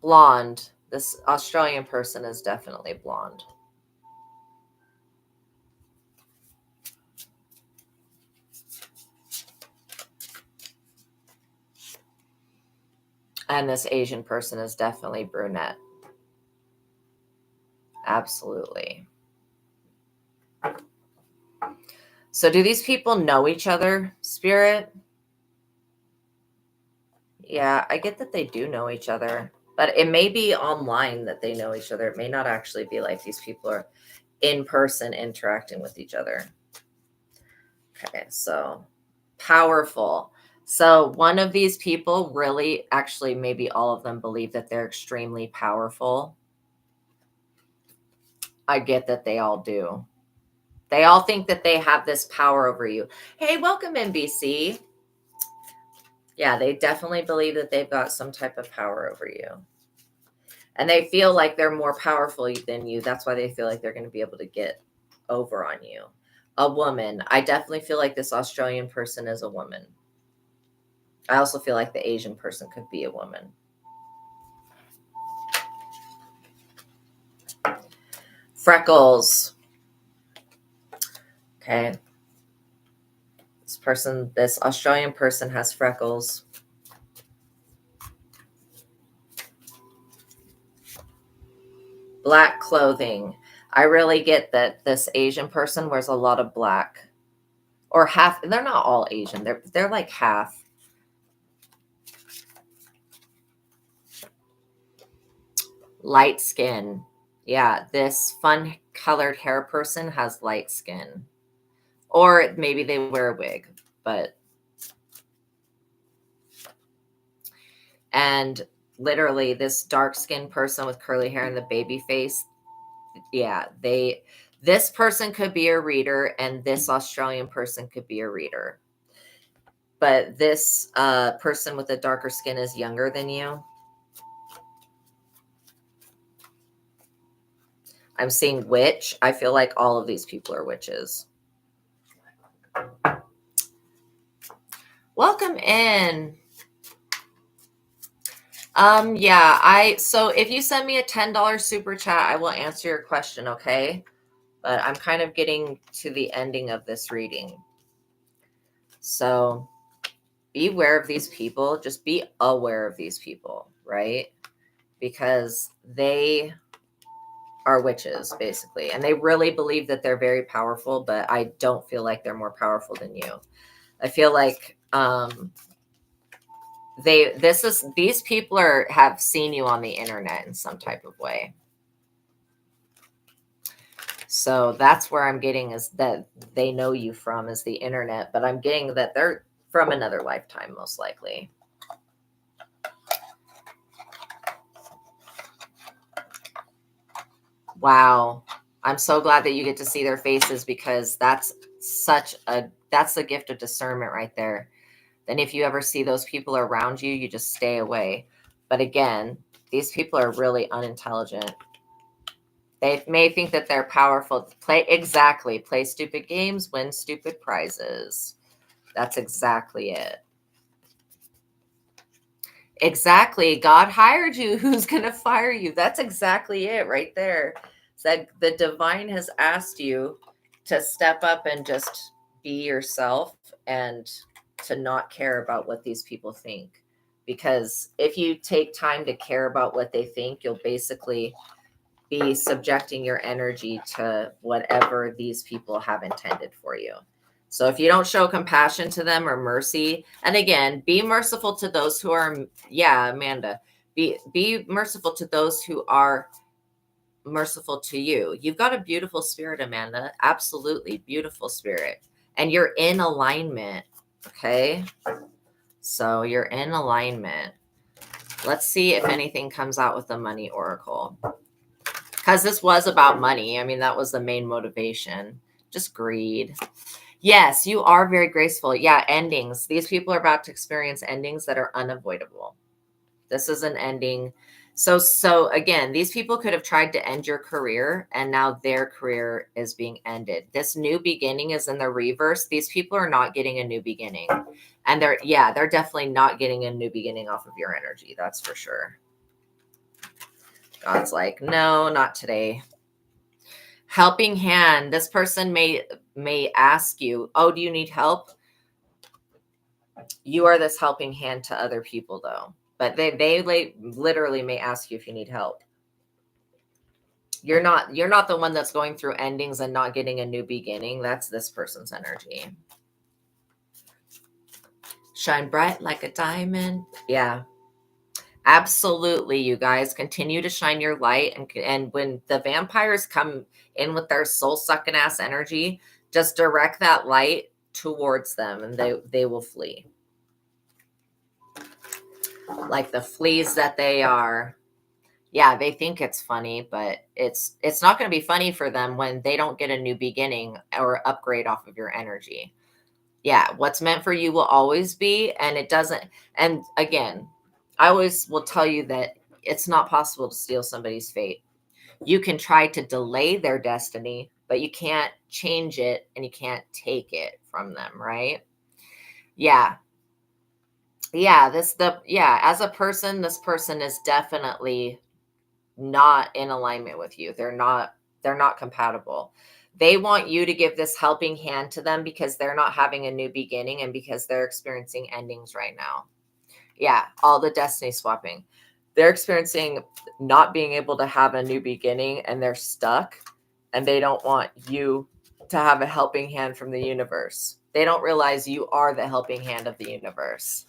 Blonde. This Australian person is definitely blonde. And this Asian person is definitely brunette. Absolutely. So do these people know each other, Spirit? Yeah, I get that they do know each other, but it may be online that they know each other. It may not actually be like these people are in person interacting with each other. Okay, so powerful. So one of these people really, actually, maybe all of them believe that they're extremely powerful. I get that they all do. They all think that they have this power over you. Hey, welcome, NBC. Yeah, they definitely believe that they've got some type of power over you. And they feel like they're more powerful than you. That's why they feel like they're going to be able to get over on you. A woman. I definitely feel like this Australian person is a woman. I also feel like the Asian person could be a woman. Freckles. Okay. This Australian person has freckles. Black clothing. I really get that this Asian person wears a lot of black. Or half. They're not all Asian. They're like half. Light skin. Yeah, this fun colored hair person has light skin. Or maybe they wear a wig, but. And literally this dark skinned person with curly hair and the baby face. Yeah, this person could be a reader and this Australian person could be a reader. But this person with the darker skin is younger than you. I'm seeing witch. I feel like all of these people are witches. Welcome in. So if you send me a $10 super chat, I will answer your question, okay? But I'm kind of getting to the ending of this reading. So be aware of these people. Just be aware of these people, right? Because they are witches, basically. And they really believe that they're very powerful, but I don't feel like they're more powerful than you. I feel like these people have seen you on the internet in some type of way. So that's where I'm getting is that they know you from is the internet, but I'm getting that they're from another lifetime, most likely. Wow. I'm so glad that you get to see their faces because that's the gift of discernment right there. Then if you ever see those people around you, you just stay away. But again, these people are really unintelligent. They may think that they're powerful. Play stupid games, win stupid prizes. That's exactly it. Exactly. God hired you. Who's going to fire you? That's exactly it right there. Said the divine has asked you to step up and just be yourself and to not care about what these people think. Because if you take time to care about what they think, you'll basically be subjecting your energy to whatever these people have intended for you. So if you don't show compassion to them or mercy, and again, be merciful to those who are, Amanda, be merciful to those who are merciful to you. You've got a beautiful spirit, Amanda. Absolutely beautiful spirit. And you're in alignment. Okay. So you're in alignment. Let's see if anything comes out with the money oracle. Because this was about money. I mean, that was the main motivation. Just greed. Yes, you are very graceful. Yeah, endings. These people are about to experience endings that are unavoidable. This is an ending. So again, these people could have tried to end your career and now their career is being ended. This new beginning is in the reverse. These people are not getting a new beginning. And they're definitely not getting a new beginning off of your energy. That's for sure. God's like, no, not today. Helping hand. This person may ask you, oh, do you need help? You are this helping hand to other people though. But they literally may ask you if you need help. You're not the one that's going through endings and not getting a new beginning. That's this person's energy. Shine bright like a diamond. Yeah. Absolutely, you guys continue to shine your light, and when the vampires come in with their soul sucking ass energy, just direct that light towards them and they will flee. Like the fleas that they are. Yeah, they think it's funny, but it's not going to be funny for them when they don't get a new beginning or upgrade off of your energy. Yeah, what's meant for you will always be, and it doesn't. And again, I always will tell you that it's not possible to steal somebody's fate. You can try to delay their destiny, but you can't change it and you can't take it from them, right? Yeah. Yeah, as a person, this person is definitely not in alignment with you. They're not compatible. They want you to give this helping hand to them because they're not having a new beginning and because they're experiencing endings right now. Yeah, all the destiny swapping. They're experiencing not being able to have a new beginning and they're stuck and they don't want you to have a helping hand from the universe. They don't realize you are the helping hand of the universe.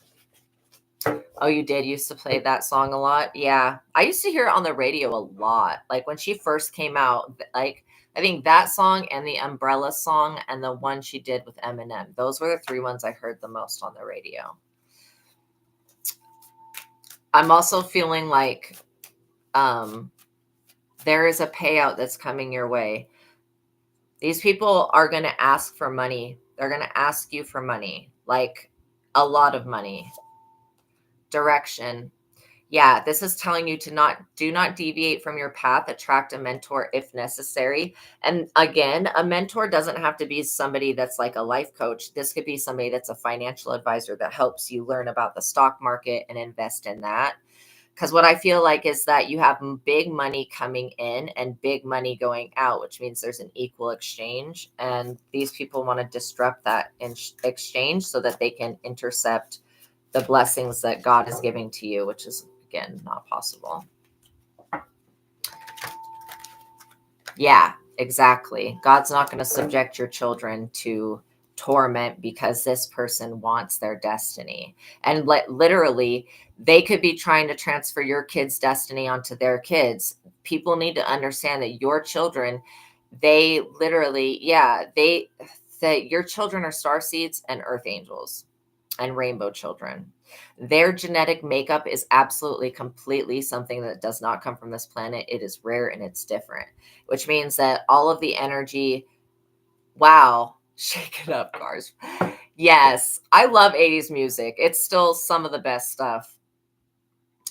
Oh, you did used to play that song a lot? Yeah. I used to hear it on the radio a lot. Like when she first came out, like I think that song and the Umbrella song and the one she did with Eminem. Those were the 3 ones I heard the most on the radio. I'm also feeling like there is a payout that's coming your way. These people are going to ask for money. They're going to ask you for money, like a lot of money. Direction. Yeah, this is telling you to do not deviate from your path, attract a mentor if necessary. And again, a mentor doesn't have to be somebody that's like a life coach. This could be somebody that's a financial advisor that helps you learn about the stock market and invest in that. Because what I feel like is that you have big money coming in and big money going out, which means there's an equal exchange. And these people want to disrupt that exchange so that they can intercept the blessings that God is giving to you, which is, again, not possible. Yeah, exactly. God's not going to subject your children to torment because this person wants their destiny. And literally, they could be trying to transfer your kids' destiny onto their kids. People need to understand that your children, they literally, that your children are star seeds and earth angels and rainbow children. Their genetic makeup is absolutely completely something that does not come from this planet. It is rare and it's different, which means that all of the energy, wow, shake it up, cars. Yes, I love 80s music. It's still some of the best stuff.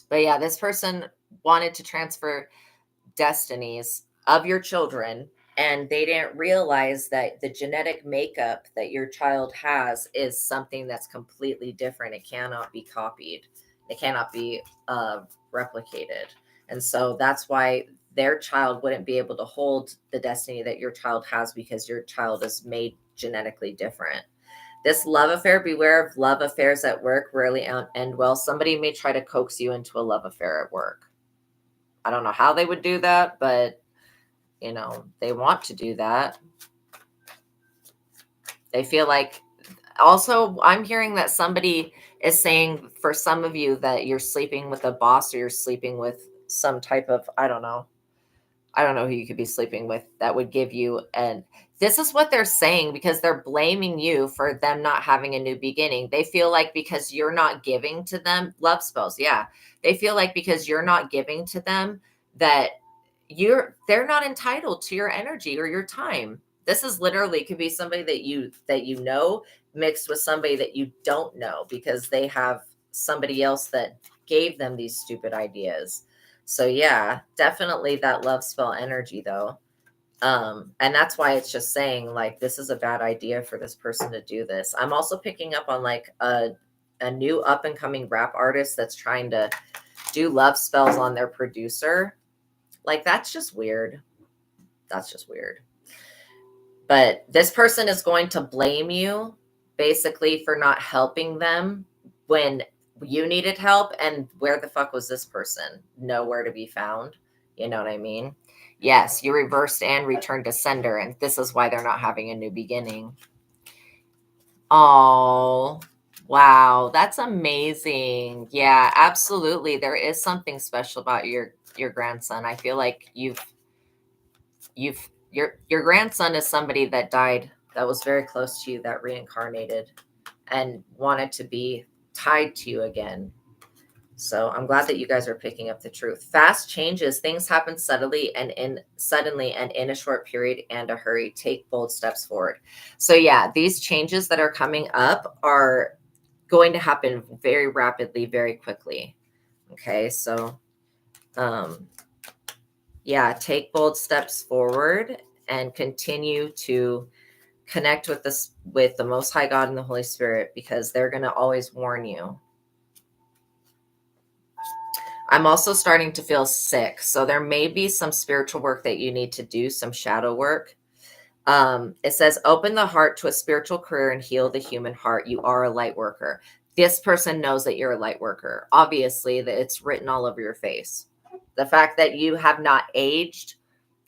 But yeah, this person wanted to transfer destinies of your children, and they didn't realize that the genetic makeup that your child has is something that's completely different. It cannot be copied. It cannot be replicated. And so that's why their child wouldn't be able to hold the destiny that your child has, because your child is made genetically different. This love affair, beware of love affairs at work, rarely end well. Somebody may try to coax you into a love affair at work. I don't know how they would do that, but they want to do that. They feel like, also, I'm hearing that somebody is saying for some of you that you're sleeping with a boss or you're sleeping with some type of, I don't know who you could be sleeping with that would give you, and this is what they're saying because they're blaming you for them not having a new beginning. They feel like because you're not giving to them, love spells. Yeah. They feel like because you're not giving to them that they're not entitled to your energy or your time. This is literally could be somebody that you know mixed with somebody that you don't know because they have somebody else that gave them these stupid ideas. So yeah, definitely that love spell energy though. And that's why it's just saying like this is a bad idea for this person to do this. I'm also picking up on like a new up and coming rap artist that's trying to do love spells on their producer. Like that's just weird. That's just weird. But this person is going to blame you basically for not helping them when you needed help. And where the fuck was this person? Nowhere to be found. You know what I mean? Yes, you reversed and returned to sender. And this is why they're not having a new beginning. Oh, wow. That's amazing. Yeah, absolutely. There is something special about your grandson. I feel like your grandson is somebody that died, that was very close to you, that reincarnated and wanted to be tied to you again. So I'm glad that you guys are picking up the truth. Fast changes, things happen suddenly and in a short period and a hurry. Take bold steps forward. So yeah, these changes that are coming up are going to happen very rapidly, very quickly. Okay, so yeah, take bold steps forward and continue to connect with this, with the Most High God and the Holy Spirit, because they're going to always warn you. I'm also starting to feel sick. So there may be some spiritual work that you need to do, some shadow work. It says, open the heart to a spiritual career and heal the human heart. You are a light worker. This person knows that you're a light worker. Obviously, that it's written all over your face. The fact that you have not aged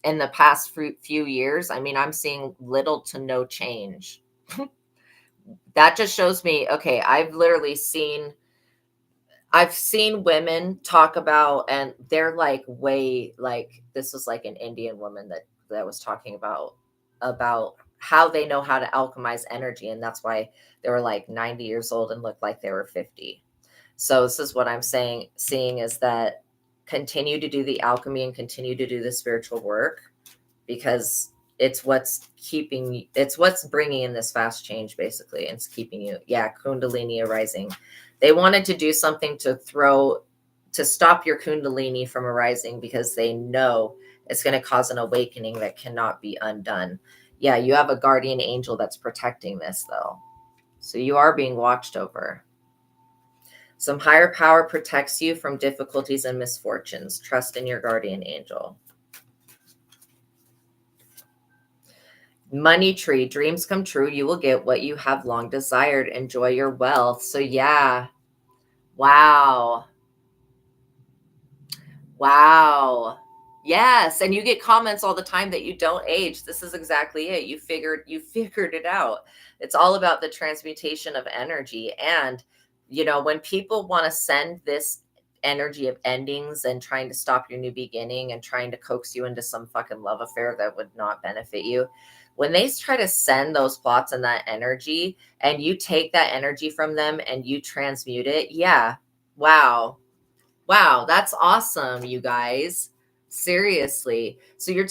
in the past few years, I mean, I'm seeing little to no change. That just shows me, okay, I've seen women talk about, and they're like way, like this was like an Indian woman that was talking about how they know how to alchemize energy, and that's why they were like 90 years old and looked like they were 50. So this is what I'm seeing is that continue to do the alchemy and continue to do the spiritual work, because it's what's bringing in this fast change basically, and it's keeping you. Yeah, kundalini arising. They wanted to do something to stop your kundalini from arising, because they know it's going to cause an awakening that cannot be undone. Yeah, you have a guardian angel that's protecting this though, so you are being watched over. Some higher power protects you from difficulties and misfortunes. Trust in your guardian angel. Money tree, dreams come true. You will get what you have long desired. Enjoy your wealth. So yeah. Wow. Wow. Yes. And you get comments all the time that you don't age. This is exactly it. You figured it out. It's all about the transmutation of energy. And, when people want to send this energy of endings and trying to stop your new beginning and trying to coax you into some fucking love affair that would not benefit you, when they try to send those plots and that energy, and you take that energy from them and you transmute it, yeah. Wow. Wow, that's awesome, you guys. Seriously. So you're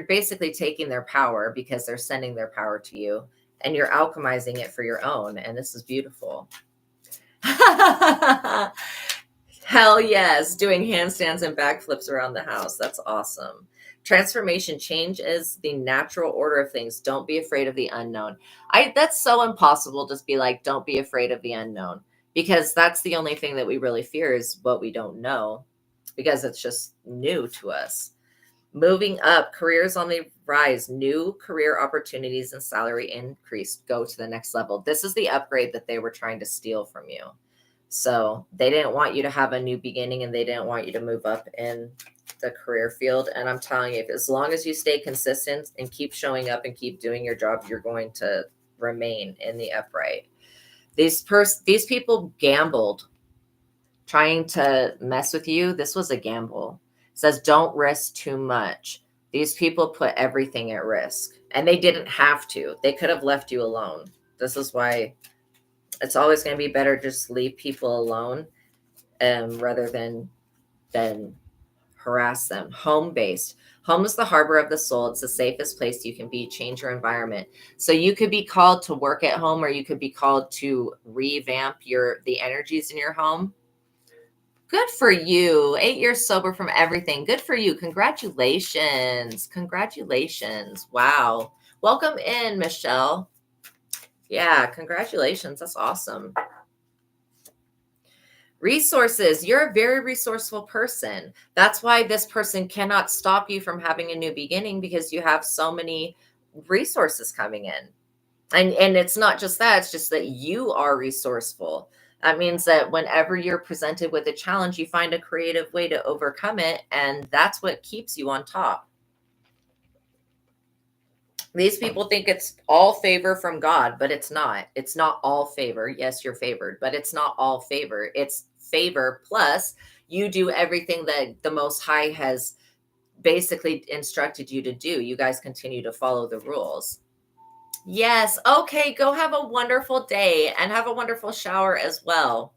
basically taking their power, because they're sending their power to you, and you're alchemizing it for your own. And this is beautiful. Hell yes. Doing handstands and backflips around the house. That's awesome. Transformation, change is the natural order of things. Don't be afraid of the unknown. That's so impossible. Just be like, don't be afraid of the unknown, because that's the only thing that we really fear is what we don't know, because it's just new to us. Moving up, careers on the rise, new career opportunities and salary increase. Go to the next level. This is the upgrade that they were trying to steal from you. So they didn't want you to have a new beginning, and they didn't want you to move up in the career field. And I'm telling you, as long as you stay consistent and keep showing up and keep doing your job, you're going to remain in the upright. These people gambled trying to mess with you. This was a gamble. It says don't risk too much. These people put everything at risk, and they didn't have to. They could have left you alone. This is why it's always going to be better just leave people alone, rather than harass them. Home based. Home is the harbor of the soul. It's the safest place you can be. Change your environment. So you could be called to work at home, or you could be called to revamp the energies in your home. Good for you. 8 years sober from everything. Good for you. Congratulations. Congratulations. Wow. Welcome in, Michelle. Yeah, congratulations. That's awesome. Resources. You're a very resourceful person. That's why this person cannot stop you from having a new beginning, because you have so many resources coming in. And it's not just that, it's just that you are resourceful. That means that whenever you're presented with a challenge, you find a creative way to overcome it, and that's what keeps you on top. These people think it's all favor from God, but it's not. It's not all favor. Yes, you're favored, but it's not all favor. It's favor plus you do everything that the Most High has basically instructed you to do. You guys continue to follow the rules. Yes. Okay. Go have a wonderful day and have a wonderful shower as well.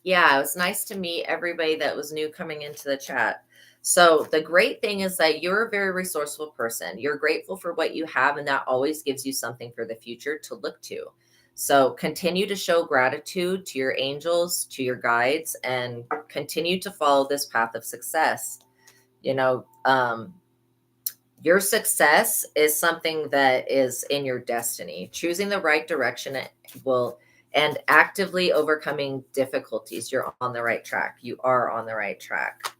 Yeah, it was nice to meet everybody that was new coming into the chat. So, the great thing is that you're a very resourceful person. You're grateful for what you have, and that always gives you something for the future to look to. So, continue to show gratitude to your angels, to your guides, and continue to follow this path of success. You know, your success is something that is in your destiny. Choosing the right direction will, and actively overcoming difficulties. You're on the right track. You are on the right track.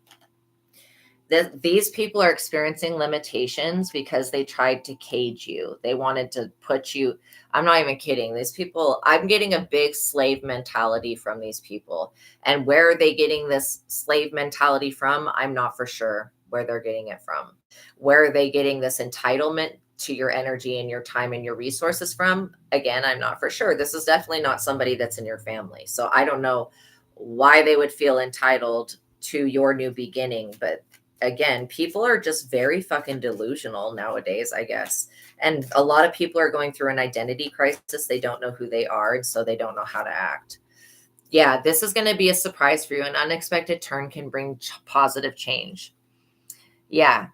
These people are experiencing limitations because they tried to cage you. They wanted to put you, I'm not even kidding. These people, I'm getting a big slave mentality from these people. And where are they getting this slave mentality from? I'm not for sure where they're getting it from. Where are they getting this entitlement to your energy and your time and your resources from? Again, I'm not for sure. This is definitely not somebody that's in your family. So I don't know why they would feel entitled to your new beginning. But again, people are just very fucking delusional nowadays, I guess. And a lot of people are going through an identity crisis. They don't know who they are, and so they don't know how to act. Yeah, this is going to be a surprise for you. An unexpected turn can bring positive change. Yeah.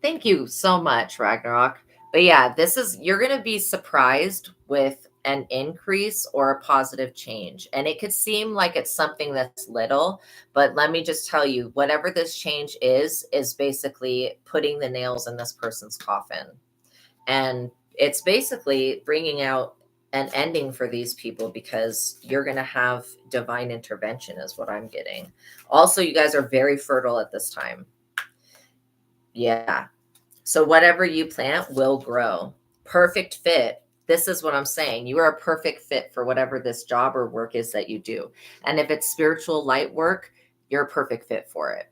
Thank you so much, Ragnarok. But yeah, you're going to be surprised with an increase or a positive change. And it could seem like it's something that's little, but let me just tell you, whatever this change is basically putting the nails in this person's coffin. And it's basically bringing out an ending for these people, because you're going to have divine intervention, is what I'm getting. Also, you guys are very fertile at this time. Yeah. So whatever you plant will grow. Perfect fit. This is what I'm saying. You are a perfect fit for whatever this job or work is that you do. And if it's spiritual light work, you're a perfect fit for it.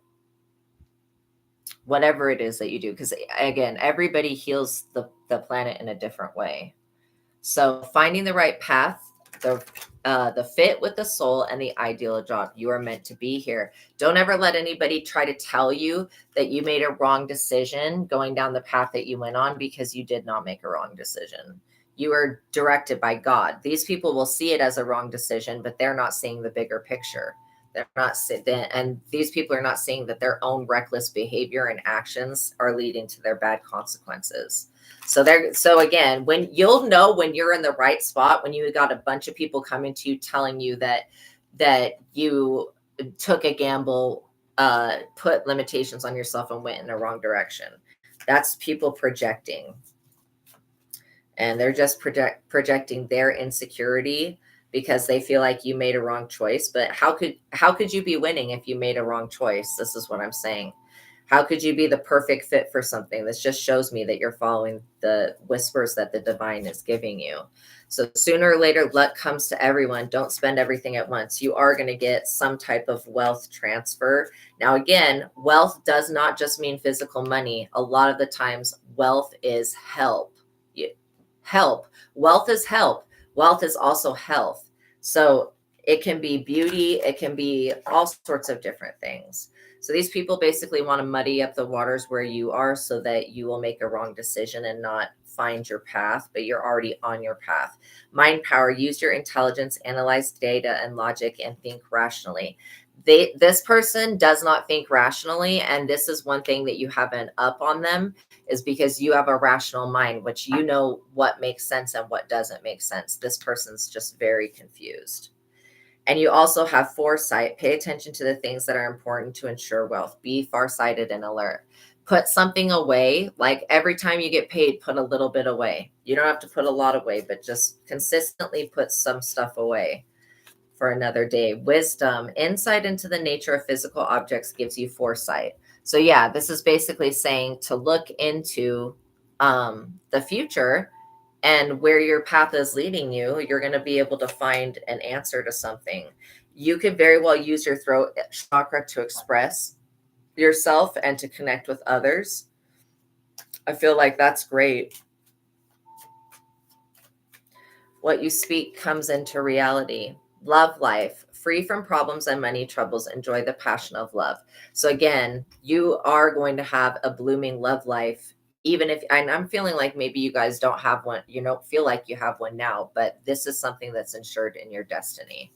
Whatever it is that you do. Because again, everybody heals the planet in a different way. So finding the right path, the fit with the soul, and the ideal job. You are meant to be here. Don't ever let anybody try to tell you that you made a wrong decision going down the path that you went on, because you did not make a wrong decision. You are directed by God. These people will see it as a wrong decision, but they're not seeing the bigger picture. They're not, and these people are not seeing that their own reckless behavior and actions are leading to their bad consequences. So again, when you'll know when you're in the right spot, when you got a bunch of people coming to you telling you that you took a gamble, put limitations on yourself, and went in the wrong direction. That's people projecting. And they're just projecting their insecurity because they feel like you made a wrong choice. But how could you be winning if you made a wrong choice? This is what I'm saying. How could you be the perfect fit for something? This just shows me that you're following the whispers that the divine is giving you. So sooner or later, luck comes to everyone. Don't spend everything at once. You are going to get some type of wealth transfer. Now, again, wealth does not just mean physical money. A lot of the times, wealth is help. Help. Wealth is help. Wealth is also health. So it can be beauty. It can be all sorts of different things. So these people basically want to muddy up the waters where you are so that you will make a wrong decision and not find your path, but you're already on your path. Mind power, use your intelligence, analyze data and logic, and think rationally. This person does not think rationally, and this is one thing that you have an up on them, is because you have a rational mind, which you know what makes sense and what doesn't make sense. This person's just very confused. And you also have foresight. Pay attention to the things that are important to ensure wealth. Be farsighted and alert. Put something away. Like every time you get paid, put a little bit away. You don't have to put a lot away, but just consistently put some stuff away for another day. Wisdom, insight into the nature of physical objects gives you foresight. So yeah, this is basically saying to look into the future and where your path is leading you. You're going to be able to find an answer to something. You could very well use your throat chakra to express yourself and to connect with others. I feel like that's great. What you speak comes into reality. Love life, free from problems and money troubles. Enjoy the passion of love. So again, you are going to have a blooming love life. Even if, and I'm feeling like maybe you guys don't have one, you don't feel like you have one now, but this is something that's ensured in your destiny.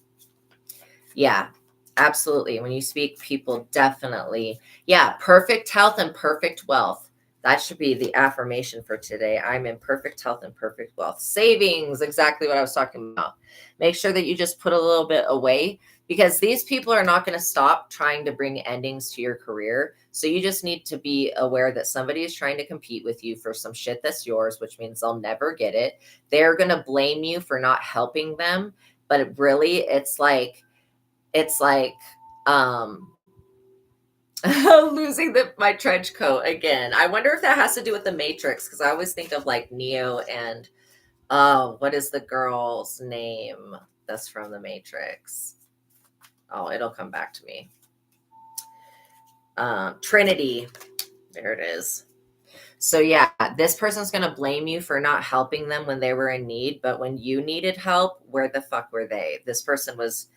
Yeah, absolutely. When you speak, people definitely, yeah, perfect health and perfect wealth. That should be the affirmation for today. I'm in perfect health and perfect wealth. Savings, exactly what I was talking about. Make sure that you just put a little bit away, because these people are not going to stop trying to bring endings to your career. So you just need to be aware that somebody is trying to compete with you for some shit that's yours, which means they'll never get it. They're going to blame you for not helping them. But really, it's like, um losing my trench coat again. I wonder if that has to do with the Matrix, because I always think of like Neo and what is the girl's name that's from the Matrix? Oh, it'll come back to me. Trinity. There it is. So yeah, this person's going to blame you for not helping them when they were in need, but when you needed help, where the fuck were they? This person was,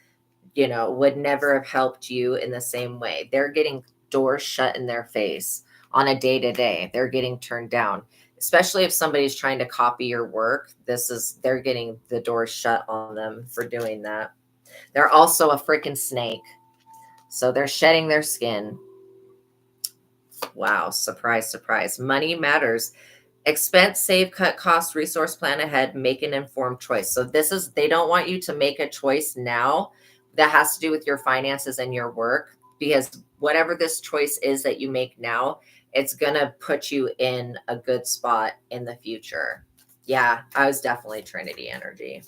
would never have helped you in the same way. They're getting doors shut in their face on a day to day. They're getting turned down, especially if somebody's trying to copy your work. They're getting the doors shut on them for doing that. They're also a freaking snake. So they're shedding their skin. Wow. Surprise, surprise. Money matters. Expense, save, cut cost, resource plan ahead, make an informed choice. So they don't want you to make a choice now that has to do with your finances and your work, because whatever this choice is that you make now, it's going to put you in a good spot in the future. Yeah, I was definitely Trinity energy.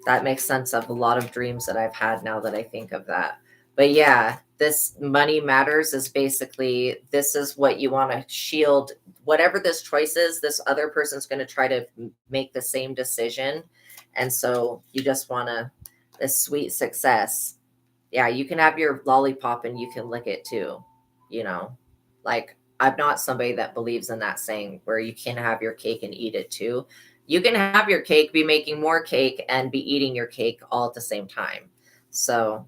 That makes sense of a lot of dreams that I've had now that I think of that. But yeah, this money matters is basically, this is what you want to shield. Whatever this choice is, this other person's going to try to make the same decision. And so you just want this sweet success. Yeah, you can have your lollipop and you can lick it too. Like, I'm not somebody that believes in that saying where you can have your cake and eat it too. You can have your cake, be making more cake, and be eating your cake all at the same time. So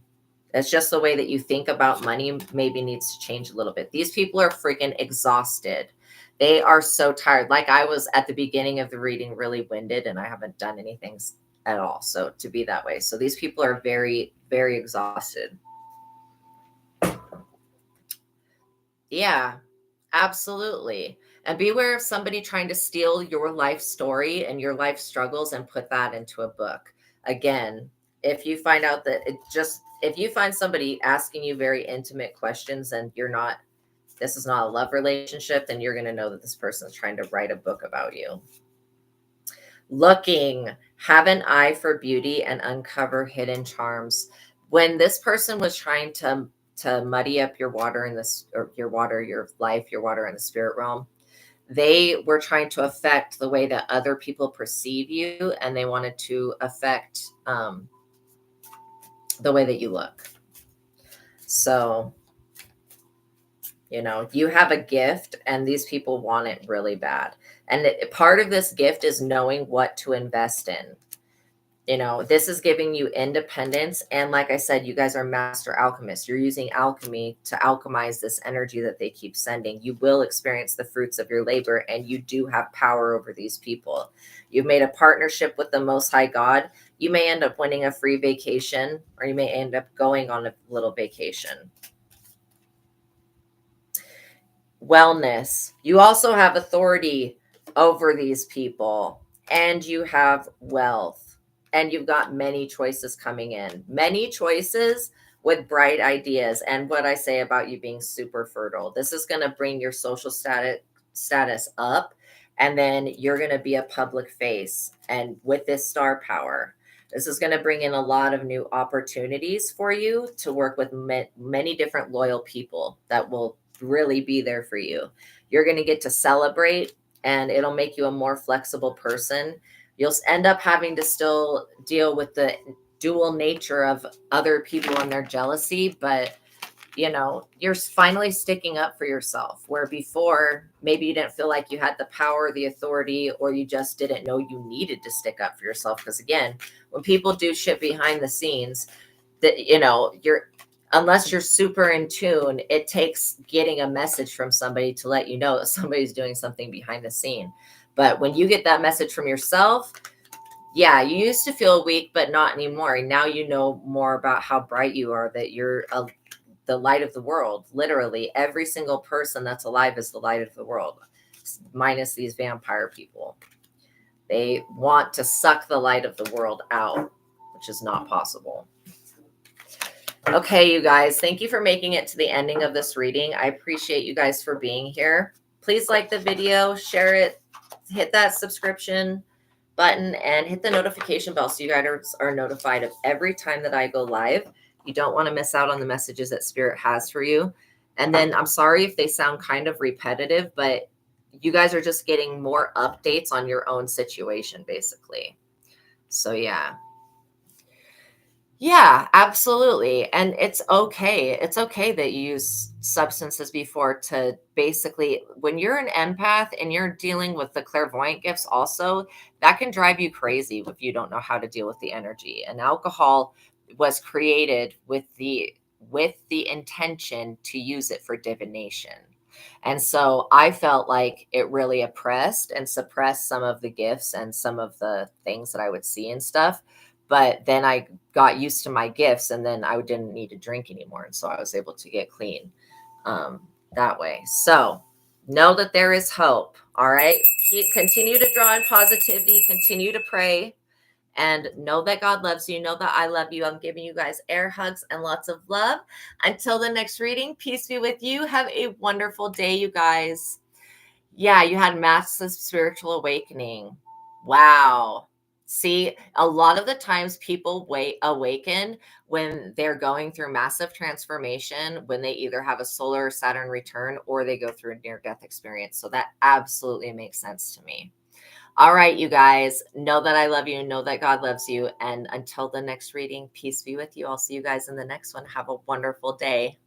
it's just the way that you think about money maybe needs to change a little bit. These people are freaking exhausted. They are so tired. Like I was at the beginning of the reading, really winded, and I haven't done anything at all. So to be that way. So these people are very, very exhausted. Yeah, absolutely. And beware of somebody trying to steal your life story and your life struggles and put that into a book. Again, if you find out that if you find somebody asking you very intimate questions and this is not a love relationship, then you're going to know that this person is trying to write a book about you. Looking, have an eye for beauty and uncover hidden charms. When this person was trying to muddy up your water in this, or your life, your water in the spirit realm, they were trying to affect the way that other people perceive you, and they wanted to affect the way that you look. So, you have a gift, and these people want it really bad. And part of this gift is knowing what to invest in. This is giving you independence. And like I said, you guys are master alchemists. You're using alchemy to alchemize this energy that they keep sending. You will experience the fruits of your labor, and you do have power over these people. You've made a partnership with the Most High God. You may end up winning a free vacation, or you may end up going on a little vacation. Wellness. You also have authority over these people, and you have wealth. and you've got many choices coming in. Many choices with bright ideas. And what I say about you being super fertile. This is going to bring your social status up, and then you're going to be a public face. And with this star power, this is going to bring in a lot of new opportunities for you to work with many different loyal people that will really be there for you. You're going to get to celebrate, and it'll make you a more flexible person. You'll end up having to still deal with the dual nature of other people and their jealousy, but you're finally sticking up for yourself, where before maybe you didn't feel like you had the power, the authority, or you just didn't know you needed to stick up for yourself. Because again, when people do shit behind the scenes, that unless you're super in tune, it takes getting a message from somebody to let you know that somebody's doing something behind the scene. But when you get that message from yourself, yeah, you used to feel weak, but not anymore. And now you know more about how bright you are, that you're the light of the world. Literally, every single person that's alive is the light of the world, minus these vampire people. They want to suck the light of the world out, which is not possible. Okay, you guys, thank you for making it to the ending of this reading. I appreciate you guys for being here. Please like the video, share it, hit that subscription button, and hit the notification bell so you guys are notified of every time that I go live. You don't want to miss out on the messages that Spirit has for you. And then I'm sorry if they sound kind of repetitive, but you guys are just getting more updates on your own situation, basically. So yeah. Yeah, absolutely. And it's okay. It's okay that you use substances before to basically, when you're an empath and you're dealing with the clairvoyant gifts also, that can drive you crazy if you don't know how to deal with the energy. And alcohol was created with the intention to use it for divination. And so I felt like it really oppressed and suppressed some of the gifts and some of the things that I would see and stuff. But then I got used to my gifts, and then I didn't need to drink anymore. And so I was able to get clean that way. So know that there is hope. All right. Continue to draw in positivity, continue to pray, and know that God loves you. Know that I love you. I'm giving you guys air hugs and lots of love. Until the next reading, peace be with you. Have a wonderful day, you guys. Yeah, you had massive spiritual awakening. Wow. See, a lot of the times people awaken when they're going through massive transformation, when they either have a solar or Saturn return or they go through a near-death experience. So that absolutely makes sense to me. All right, you guys, know that I love you. Know that God loves you. And until the next reading, peace be with you. I'll see you guys in the next one. Have a wonderful day.